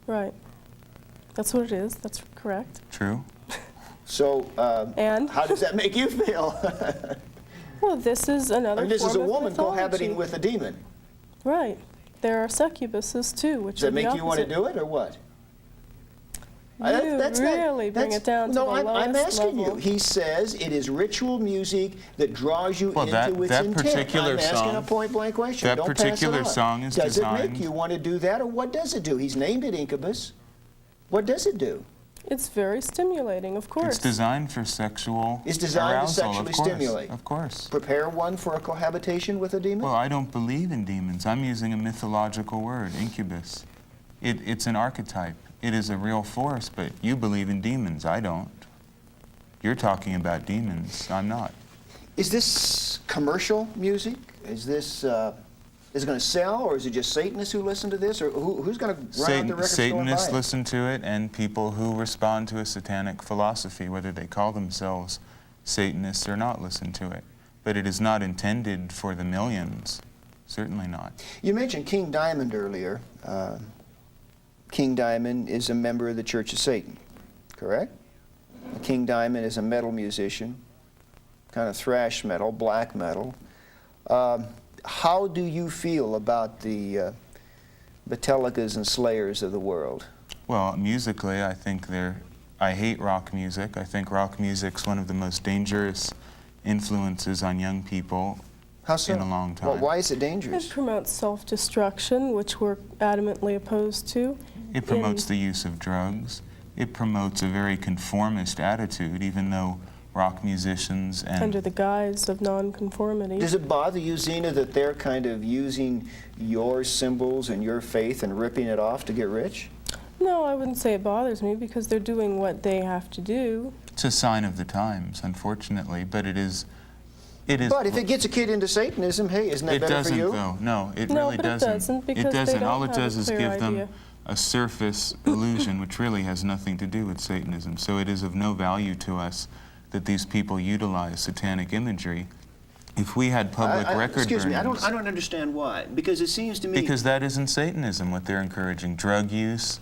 Right. That's what it is. That's correct.
True?
So,
And?
how does that make you feel?
Well, this is another
This is a
form of
woman
mythology.
cohabiting with a demon.
Right. There are succubuses too, which
Does
are
that make
the
you want to
opposite.
do it, or what?
You
That's not-
really bring
that's-
it down to
no,
the
I'm
lowest
asking
level.
you. He says it is ritual music that draws you
Well,
into
that-
its
that
intent.
particular
I'm asking a
song-
point-blank question.
that
Don't
particular
pass it on.
song is
Does it
designed-
make you want to do that, or what does it do? He's named it Incubus. What does it do?
It's very stimulating, of course.
It's designed for sexual
It's designed to
arousal,
sexually
of course,
stimulate.
Of course.
Prepare one for a cohabitation with a demon?
Well, I don't believe in demons. I'm using a mythological word, incubus. It's an archetype. It is a real force, but you believe in demons. I don't. You're talking about demons. I'm not.
Is this commercial music? is this is it going to sell, or is it just Satanists who listen to this, or who's going to run out the record store and buy
Satanists
it?
listen to it, and people who respond to a satanic philosophy, whether they call themselves Satanists or not, listen to it. But it is not intended for the millions. Certainly not.
You mentioned King Diamond earlier. King Diamond is a member of the Church of Satan, correct? King Diamond is a metal musician, kind of thrash metal, black metal. How do you feel about the Metallicas and Slayers of the world?
Well, musically, I hate rock music. I think rock music's one of the most dangerous influences on young people
How so?
in a long time.
Well, why is it dangerous?
It promotes self-destruction, which we're adamantly opposed to.
It promotes the use of drugs. It promotes a very conformist attitude, even though rock musicians and...
Under the guise of nonconformity.
Does it bother you, Zena, that they're kind of using your symbols and your faith and ripping it off to get rich?
No, I wouldn't say it bothers me because they're doing what they have to do.
It's a sign of the times, unfortunately, but it is...
But if it gets a kid into Satanism, hey, isn't that better for you?
It doesn't, though. No, it
No,
really
but it
doesn't.
doesn't, because
it doesn't.
they don't
All it
have
does
a
is
clear
give them
idea.
a surface illusion, which really has nothing to do with Satanism. So it is of no value to us that these people utilize satanic imagery. If we had public record
excuse me, I
burnings...
don't understand why. Because it seems to me...
Because that isn't Satanism, what they're encouraging. Drug use,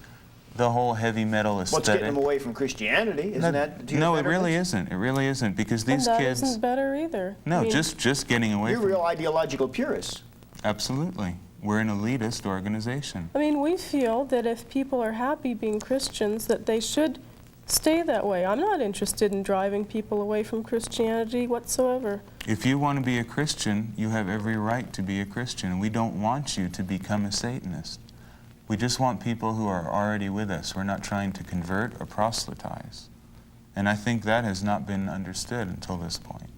the whole heavy metal aesthetic.
What's getting them away from Christianity? Isn't that to your
No, it
betterment?
really isn't. It really isn't, because these
and that
kids...
isn't better either.
No,
I mean,
just getting away
You're
from...
real ideological purists.
Absolutely. We're an elitist organization.
I mean, we feel that if people are happy being Christians, that they should stay that way. I'm not interested in driving people away from Christianity whatsoever.
If you want to be a Christian, you have every right to be a Christian. We don't want you to become a Satanist. We just want people who are already with us. We're not trying to convert or proselytize. And I think that has not been understood until this point.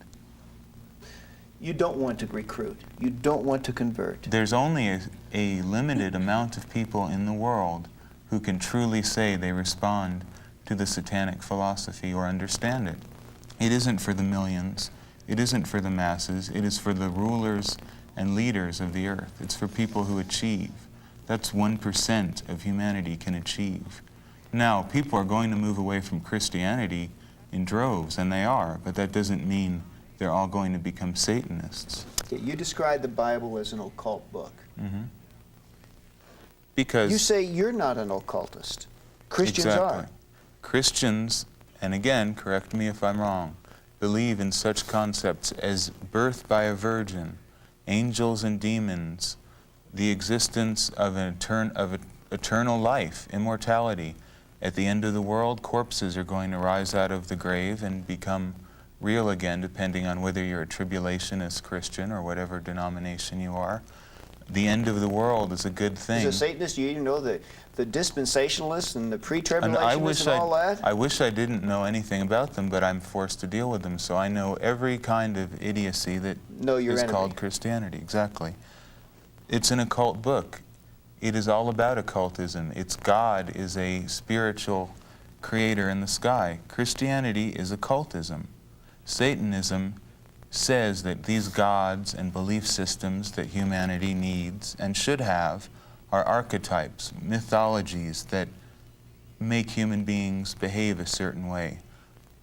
You don't want to recruit. You don't want to convert.
There's only a limited amount of people in the world who can truly say they respond to the satanic philosophy or understand it. It isn't for the millions. It isn't for the masses. It is for the rulers and leaders of the earth. It's for people who achieve. That's 1% of humanity can achieve. Now, people are going to move away from Christianity in droves, and they are, but that doesn't mean they're all going to become Satanists.
You describe the Bible as an occult book.
Mm-hmm. Because...
You say you're not an occultist. Christians
exactly.
are.
Christians, and again, correct me if I'm wrong, believe in such concepts as birth by a virgin, angels and demons, the existence of eternal life, immortality. At the end of the world, corpses are going to rise out of the grave and become real again, depending on whether you're a tribulationist Christian or whatever denomination you are. The end of the world is a good thing.
As a Satanist, you know the dispensationalists and the pre-tribulationists and all that?
I wish I didn't know anything about them, but I'm forced to deal with them, so I know every kind of idiocy that is called Christianity. Exactly. It's an occult book. It is all about occultism. It's God is a spiritual creator in the sky. Christianity is occultism. Satanism says that these gods and belief systems that humanity needs and should have are archetypes, mythologies that make human beings behave a certain way.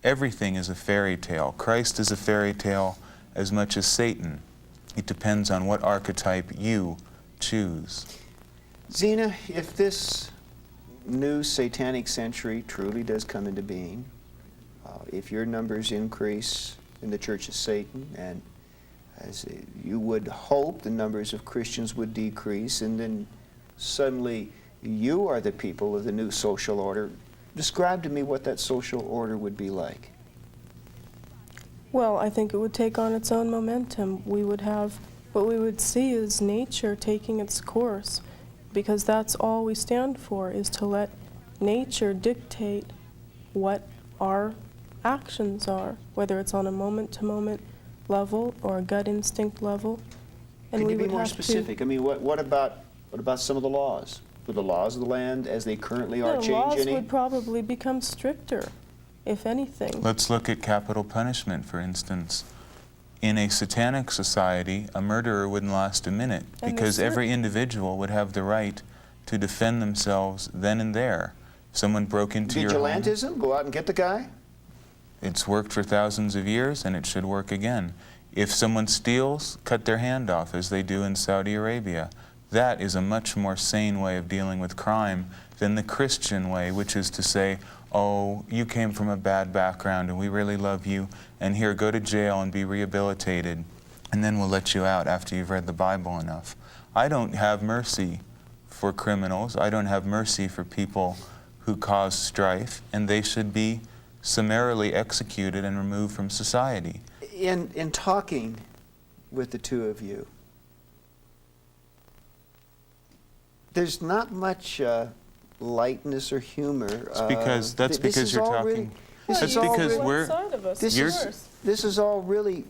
Everything is a fairy tale. Christ is a fairy tale as much as Satan. It depends on what archetype you choose.
Zena, if this new satanic century truly does come into being, if your numbers increase in the Church of Satan, and as you would hope the numbers of Christians would decrease, and then suddenly you are the people of the new social order, describe to me what that social order would be like.
Well, I think it would take on its own momentum. We would have, what we would see is nature taking its course, because that's all we stand for, is to let nature dictate what our actions are, whether it's on a moment-to-moment level or a gut instinct level. And
Can
we
you be
would
more
have
specific? I mean, what about some of the laws? Would the laws of the land as they currently are
The
change
laws
any?
would probably become stricter, if anything.
Let's look at capital punishment, for instance. in a satanic society, a murderer wouldn't last a minute,
And
because
there's
every individual would have the right to defend themselves then and there. Someone broke into your home.
Vigilantism? Go out and get the guy?
It's worked for thousands of years, and it should work again. If someone steals, cut their hand off, as they do in Saudi Arabia. That is a much more sane way of dealing with crime than the Christian way, which is to say, oh, you came from a bad background and we really love you, and here, go to jail and be rehabilitated, and then we'll let you out after you've read the Bible enough. I don't have mercy for criminals. I don't have mercy for people who cause strife, and they should be summarily executed and removed from society.
In talking with the two of you, there's not much lightness or humor.
It's because that's
This
because
is
you're
all
talking.
really- this
That's
is all
because
really-
we're.
Side of us,
This
of
is
course.
this is all really.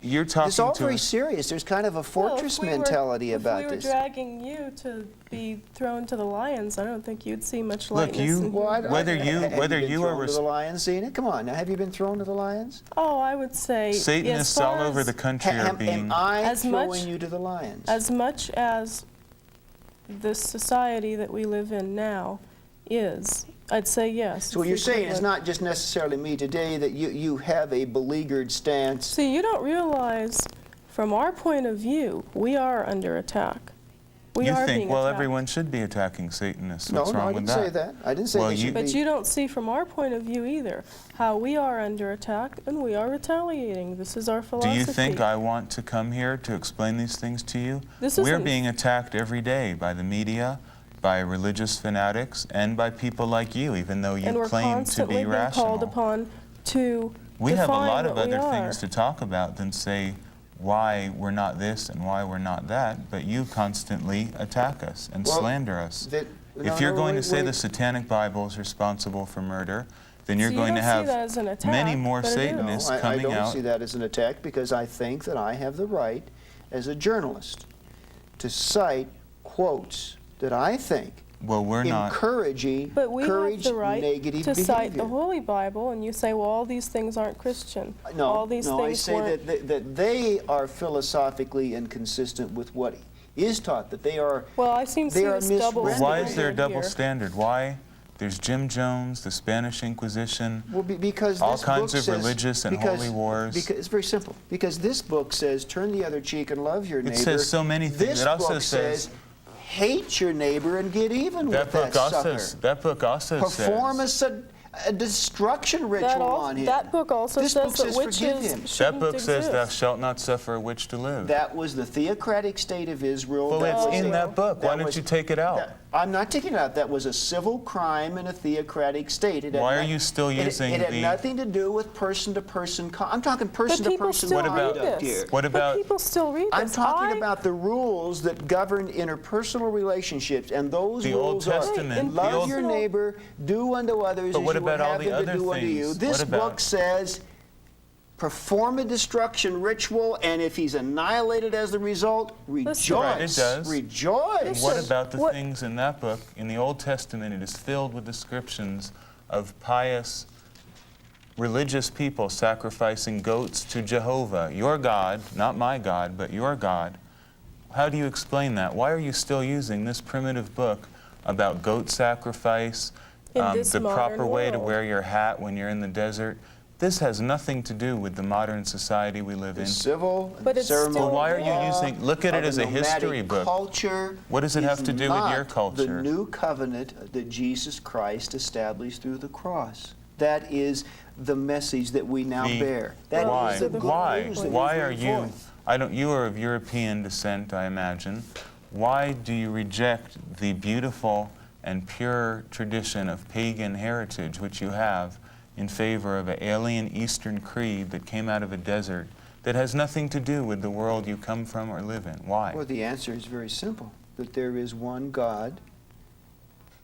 You're talking
It's all
to.
very serious. There's kind of a fortress mentality about
If we were
this.
dragging you to be thrown to the lions, I don't think you'd see much
Look,
lightness.
you-
in
Well,
here.
Whether you-
have
whether
been
you are
thrown to the lions, seen it? Come on, now have you been thrown to the lions?
Oh, I would say
Satanists
as far
all over
as-
the country are being.
Am I
As
throwing
much-
you to the lions?
As much as the society that we live in now is, I'd say yes.
So what you're saying is
equivalent.
not just necessarily me today, that you have a beleaguered stance.
See, you don't realize, from our point of view, we are under attack. We
You
are
think,
being
well,
attacked.
everyone should be attacking Satanists.
No,
What's
no,
wrong
I
with
didn't say that. I didn't say
Well,
they
you-
should
But
be.
you don't see from our point of view either how we are under attack and we are retaliating. This is our
Do
philosophy.
you think I want to come here to explain these things to you?
This
We're
isn't-
being attacked every day by the media, by religious fanatics, and by people like you, even though
and
you
we're
claim to
constantly
be
being
rational.
called upon to
We have a
define
lot of
what we
other
are.
things to talk about than say why we're not this and why we're not that, but you constantly attack us and
Well,
slander us.
No,
If you're
no,
going
wait,
to say
wait.
the Satanic Bible is responsible for murder, then you're
So you
going to
don't see
have
that as an attack,
many more
but it is.
Satanists
No, I
coming
don't
out.
see that as an attack, because I think that I have the right, as a journalist, to cite quotes that I think
Well, we're not.
encourage
But we
negative
have the right to cite the
behavior.
Holy Bible, and you say, well, all these things aren't Christian.
No,
all these
no, I
things
say
weren't.
that they are philosophically inconsistent with what is taught, that they are.
Well, I seem to
they
see
are
this double
misread.
Well, why is
standard
there a double
here.
standard? Why? There's Jim Jones, the Spanish Inquisition,
Well, because
all
this
kinds
book
of
says,
religious and holy wars.
Because it's very simple. Because this book says, turn the other cheek and love your neighbor.
It says so many things.
This
It also
book
says,
hate your neighbor and get even
that
with that sucker.
book also
Perform
says.
a destruction ritual on him.
That book also
This
says
book
that
says forgive
witches
him.
That
shouldn't
book says, "Thou
exist.
shalt not suffer a witch to live."
That was the theocratic state of Israel.
Well,
That
it's
was
in
a-
that book. Why don't
was-
you take it out?
I'm not taking it out. That was a civil crime in a theocratic state. It had
Why are
no-
you still using
it had
the-
nothing to do with person-to-person. I'm talking
But people
person-to-person
still
What about-
read
conduct
this.
here.
What about-
But people still read this.
I'm talking about the rules that govern interpersonal relationships, and those
The Old
rules are
Testament, the
love
Old-
your neighbor, do unto others
But
as
what
you would
about all
have
the
them to
other
do unto you.
things?
This
What about-
book says, perform a destruction ritual, and if he's annihilated as the result, rejoice.
Right, it does.
Rejoice.
What about the
What-
things in that book? In the Old Testament, it is filled with descriptions of pious religious people sacrificing goats to Jehovah, your God, not my God, but your God. How do you explain that? Why are you still using this primitive book about goat sacrifice,
In this
the proper
modern
way to
world.
wear your hat when you're in the desert? This has nothing to do with the modern society we live in.
The civil
But it's
ceremonial
still
Well, why are you
law
using- look at it
of
as a
nomadic
history book.
Culture
What does it have
is
to do with your
not
culture?
The new covenant that Jesus Christ established through the cross. That is the message that we now bear. That
Why?
is the good
Why?
news that
Why
we
are
bring
you?
forth.
You are of European descent, I imagine. Why do you reject the beautiful and pure tradition of pagan heritage which you have in favor of an alien Eastern creed that came out of a desert that has nothing to do with the world you come from or live in? Why?
Well, the answer is very simple, that there is one God,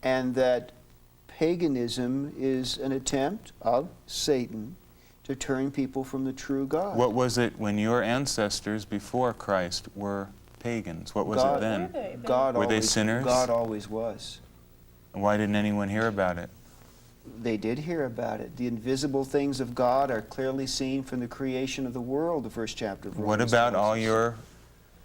and that paganism is an attempt of Satan to turn people from the true God.
What was it when your ancestors before Christ were pagans? What was
God-
it then?
Were they?
God
Were they
always,
sinners?
God always was.
Why didn't anyone hear about it?
They did hear about it. The invisible things of God are clearly seen from the creation of the world, the first chapter of Romans.
What about
tells
all
us.
your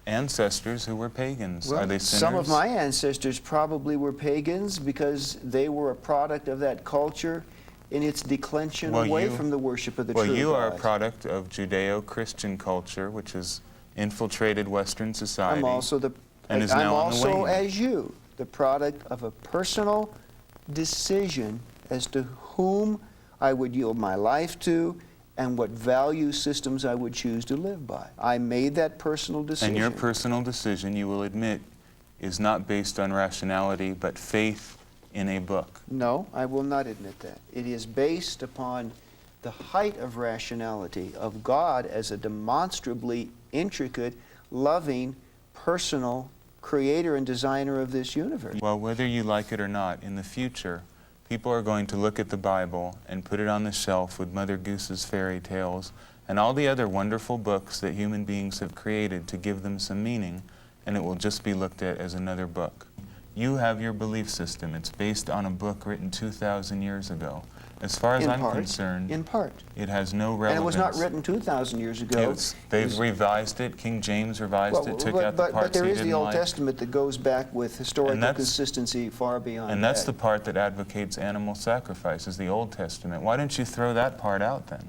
ancestors who were pagans? Are they sinners?
Some of my ancestors probably were pagans because they were a product of that culture in its declension away from the worship of the true God.
Well, you are a product of Judeo-Christian culture, which has infiltrated Western society.
I'm also
and is now on the wane.
as you, the product of a personal decision as to whom I would yield my life to and what value systems I would choose to live by. I made that personal decision.
And your personal decision, you will admit, is not based on rationality, but faith in a book.
No, I will not admit that. It is based upon the height of rationality of God as a demonstrably intricate, loving, personal creator and designer of this universe.
Well, whether you like it or not, in the future, people are going to look at the Bible and put it on the shelf with Mother Goose's fairy tales and all the other wonderful books that human beings have created to give them some meaning, and it will just be looked at as another book. You have your belief system. It's based on a book written 2,000 years ago. As far as I'm concerned,
in part.
It has no relevance.
And it was not written 2,000 years ago.
They've revised it. King James revised it, took out the parts he didn't like.
But there is the Old Testament that goes back with historical consistency far beyond that.
And that's the part that advocates animal sacrifice, is the Old Testament. Why didn't you throw that part out then?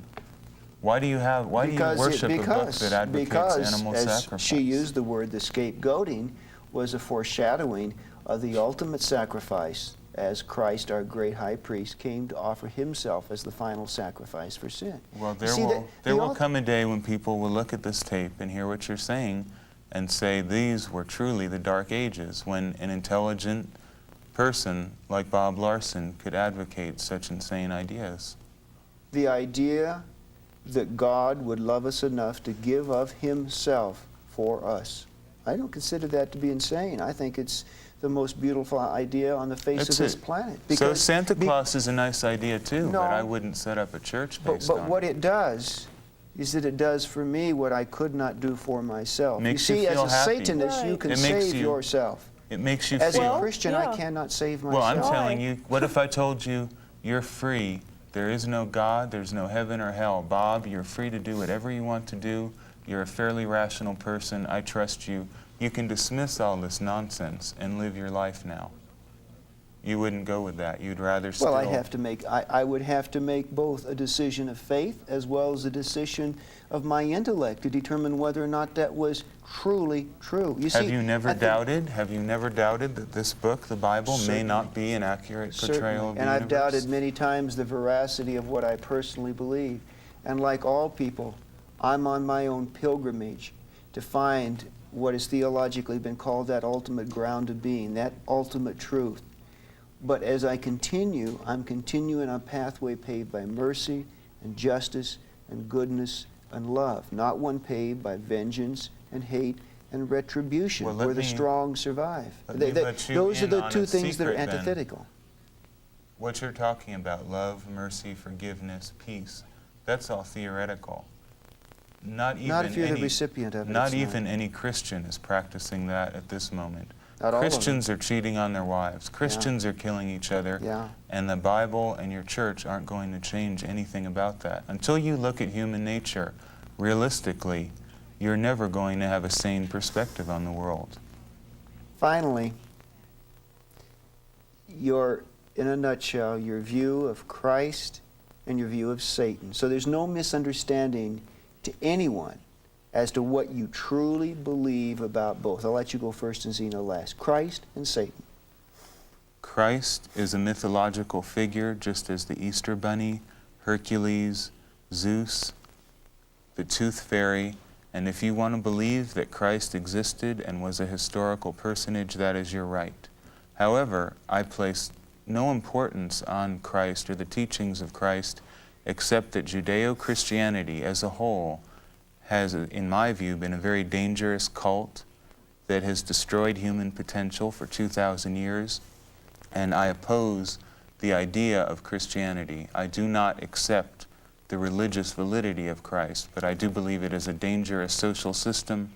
Why do you worship a book that advocates animal sacrifice?
As she used the word, the scapegoating was a foreshadowing of the ultimate sacrifice as Christ, our great high priest, came to offer himself as the final sacrifice for sin.
Well, there will come a day when people will look at this tape and hear what you're saying and say these were truly the dark ages, when an intelligent person like Bob Larson could advocate such insane ideas.
The idea that God would love us enough to give of himself for us. I don't consider that to be insane. I think it's the most beautiful idea on the face of this planet.
So Santa Claus is a nice idea too, but I wouldn't set up a church based on it.
But what it does is that it does for me what I could not do for myself. You see, as a Satanist, you can save yourself.
It makes you feel...
As a Christian, I cannot save myself.
Well, I'm telling you, what if I told you you're free? There is no God, there's no heaven or hell. Bob, you're free to do whatever you want to do. You're a fairly rational person. I trust you. You can dismiss all this nonsense and live your life now. You wouldn't go with that. You'd rather still...
Well, I would have to make both a decision of faith as well as a decision of my intellect to determine whether or not that was truly true. You see,
have you never doubted that this book, the Bible, may not be an accurate portrayal of the universe?
And I've doubted many times the veracity of what I personally believe. And like all people, I'm on my own pilgrimage to find what has theologically been called that ultimate ground of being, that ultimate truth. But as I continue, I'm continuing on a pathway paved by mercy and justice and goodness and love, not one paved by vengeance and hate and retribution, where the strong survive. Those are the two things that are antithetical.
Then. What you're talking about, love, mercy, forgiveness, peace, that's all theoretical. Not
if you're the recipient of it.
Not even any Christian is practicing that at this moment.
Not all
Christians are cheating on their wives. Christians are killing each other. And the Bible and your church aren't going to change anything about that. Until you look at human nature realistically, you're never going to have a sane perspective on the world.
Finally, in a nutshell, your view of Christ and your view of Satan. So there's no misunderstanding to anyone as to what you truly believe about both. I'll let you go first and Zeno last. Christ and Satan.
Christ is a mythological figure, just as the Easter Bunny, Hercules, Zeus, the Tooth Fairy, and if you want to believe that Christ existed and was a historical personage, that is your right. However, I place no importance on Christ or the teachings of Christ, except that Judeo-Christianity as a whole has, in my view, been a very dangerous cult that has destroyed human potential for 2,000 years, and I oppose the idea of Christianity. I do not accept the religious validity of Christ, but I do believe it is a dangerous social system,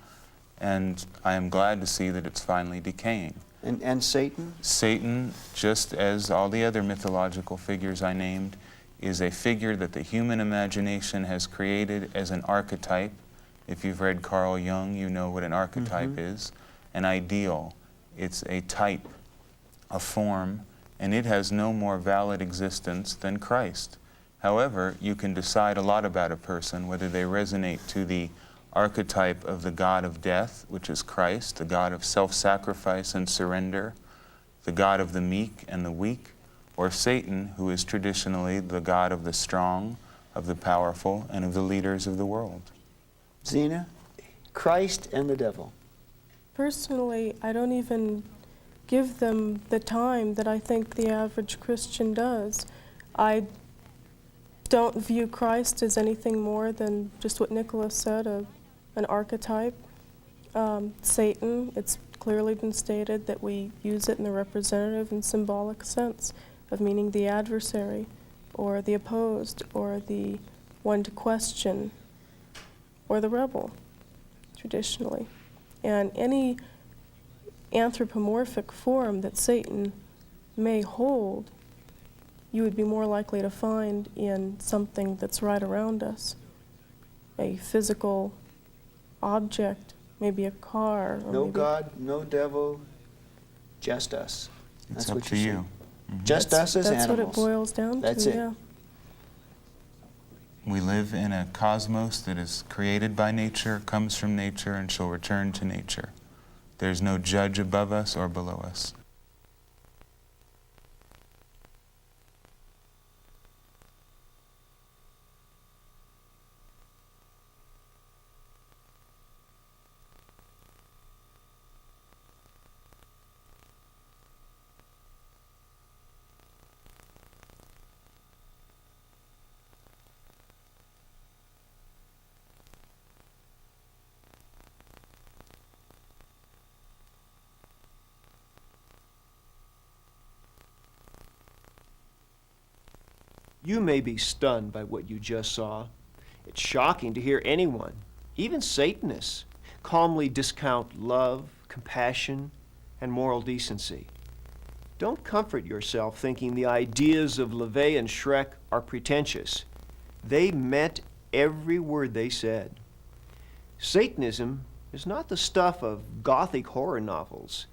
and I am glad to see that it's finally decaying.
And Satan?
Satan, just as all the other mythological figures I named, is a figure that the human imagination has created as an archetype. If you've read Carl Jung, you know what an archetype is. An ideal. It's a type, a form, and it has no more valid existence than Christ. However, you can decide a lot about a person, whether they resonate to the archetype of the God of death, which is Christ, the God of self-sacrifice and surrender, the God of the meek and the weak, or Satan, who is traditionally the God of the strong, of the powerful, and of the leaders of the world.
Zena, Christ and the devil.
Personally, I don't even give them the time that I think the average Christian does. I don't view Christ as anything more than just what Nicholas said, an archetype. Satan, it's clearly been stated that we use it in the representative and symbolic sense of meaning the adversary, or the opposed, or the one to question, or the rebel, traditionally. And any anthropomorphic form that Satan may hold, you would be more likely to find in something that's right around us. A physical object, maybe a car. Or
No
maybe
God, no devil, just us.
It's
That's
up
what
to
you're
you.
saying. Just us as
That's
animals.
what it boils down
That's
to,
it.
yeah.
We live in a cosmos that is created by nature, comes from nature, and shall return to nature. There's no judge above us or below us.
You may be stunned by what you just saw. It's shocking to hear anyone, even Satanists, calmly discount love, compassion, and moral decency. Don't comfort yourself thinking the ideas of LaVey and Schreck are pretentious. They meant every word they said. Satanism is not the stuff of Gothic horror novels.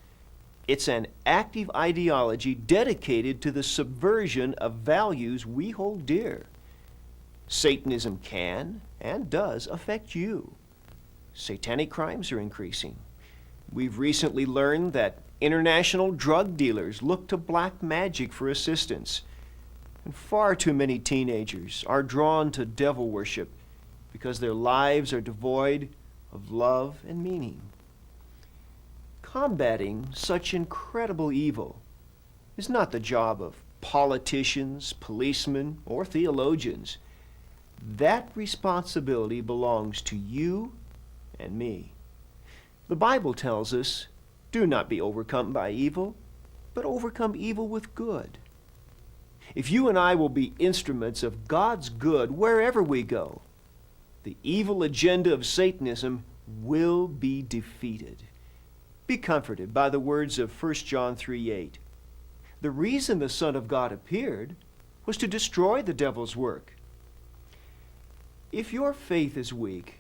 It's an active ideology dedicated to the subversion of values we hold dear. Satanism can and does affect you. Satanic crimes are increasing. We've recently learned that international drug dealers look to black magic for assistance. And far too many teenagers are drawn to devil worship because their lives are devoid of love and meaning. Combating such incredible evil is not the job of politicians, policemen, or theologians. That responsibility belongs to you and me. The Bible tells us, do not be overcome by evil, but overcome evil with good. If you and I will be instruments of God's good wherever we go, the evil agenda of Satanism will be defeated. Be comforted by the words of 1 John 3:8. The reason the Son of God appeared was to destroy the devil's work. If your faith is weak,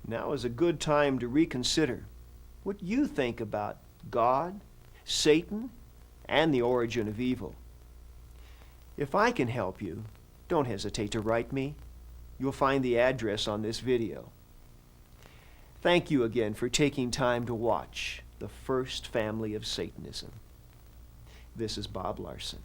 now is a good time to reconsider what you think about God, Satan, and the origin of evil. If I can help you, don't hesitate to write me. You'll find the address on this video. Thank you again for taking time to watch the first family of Satanism. This is Bob Larson.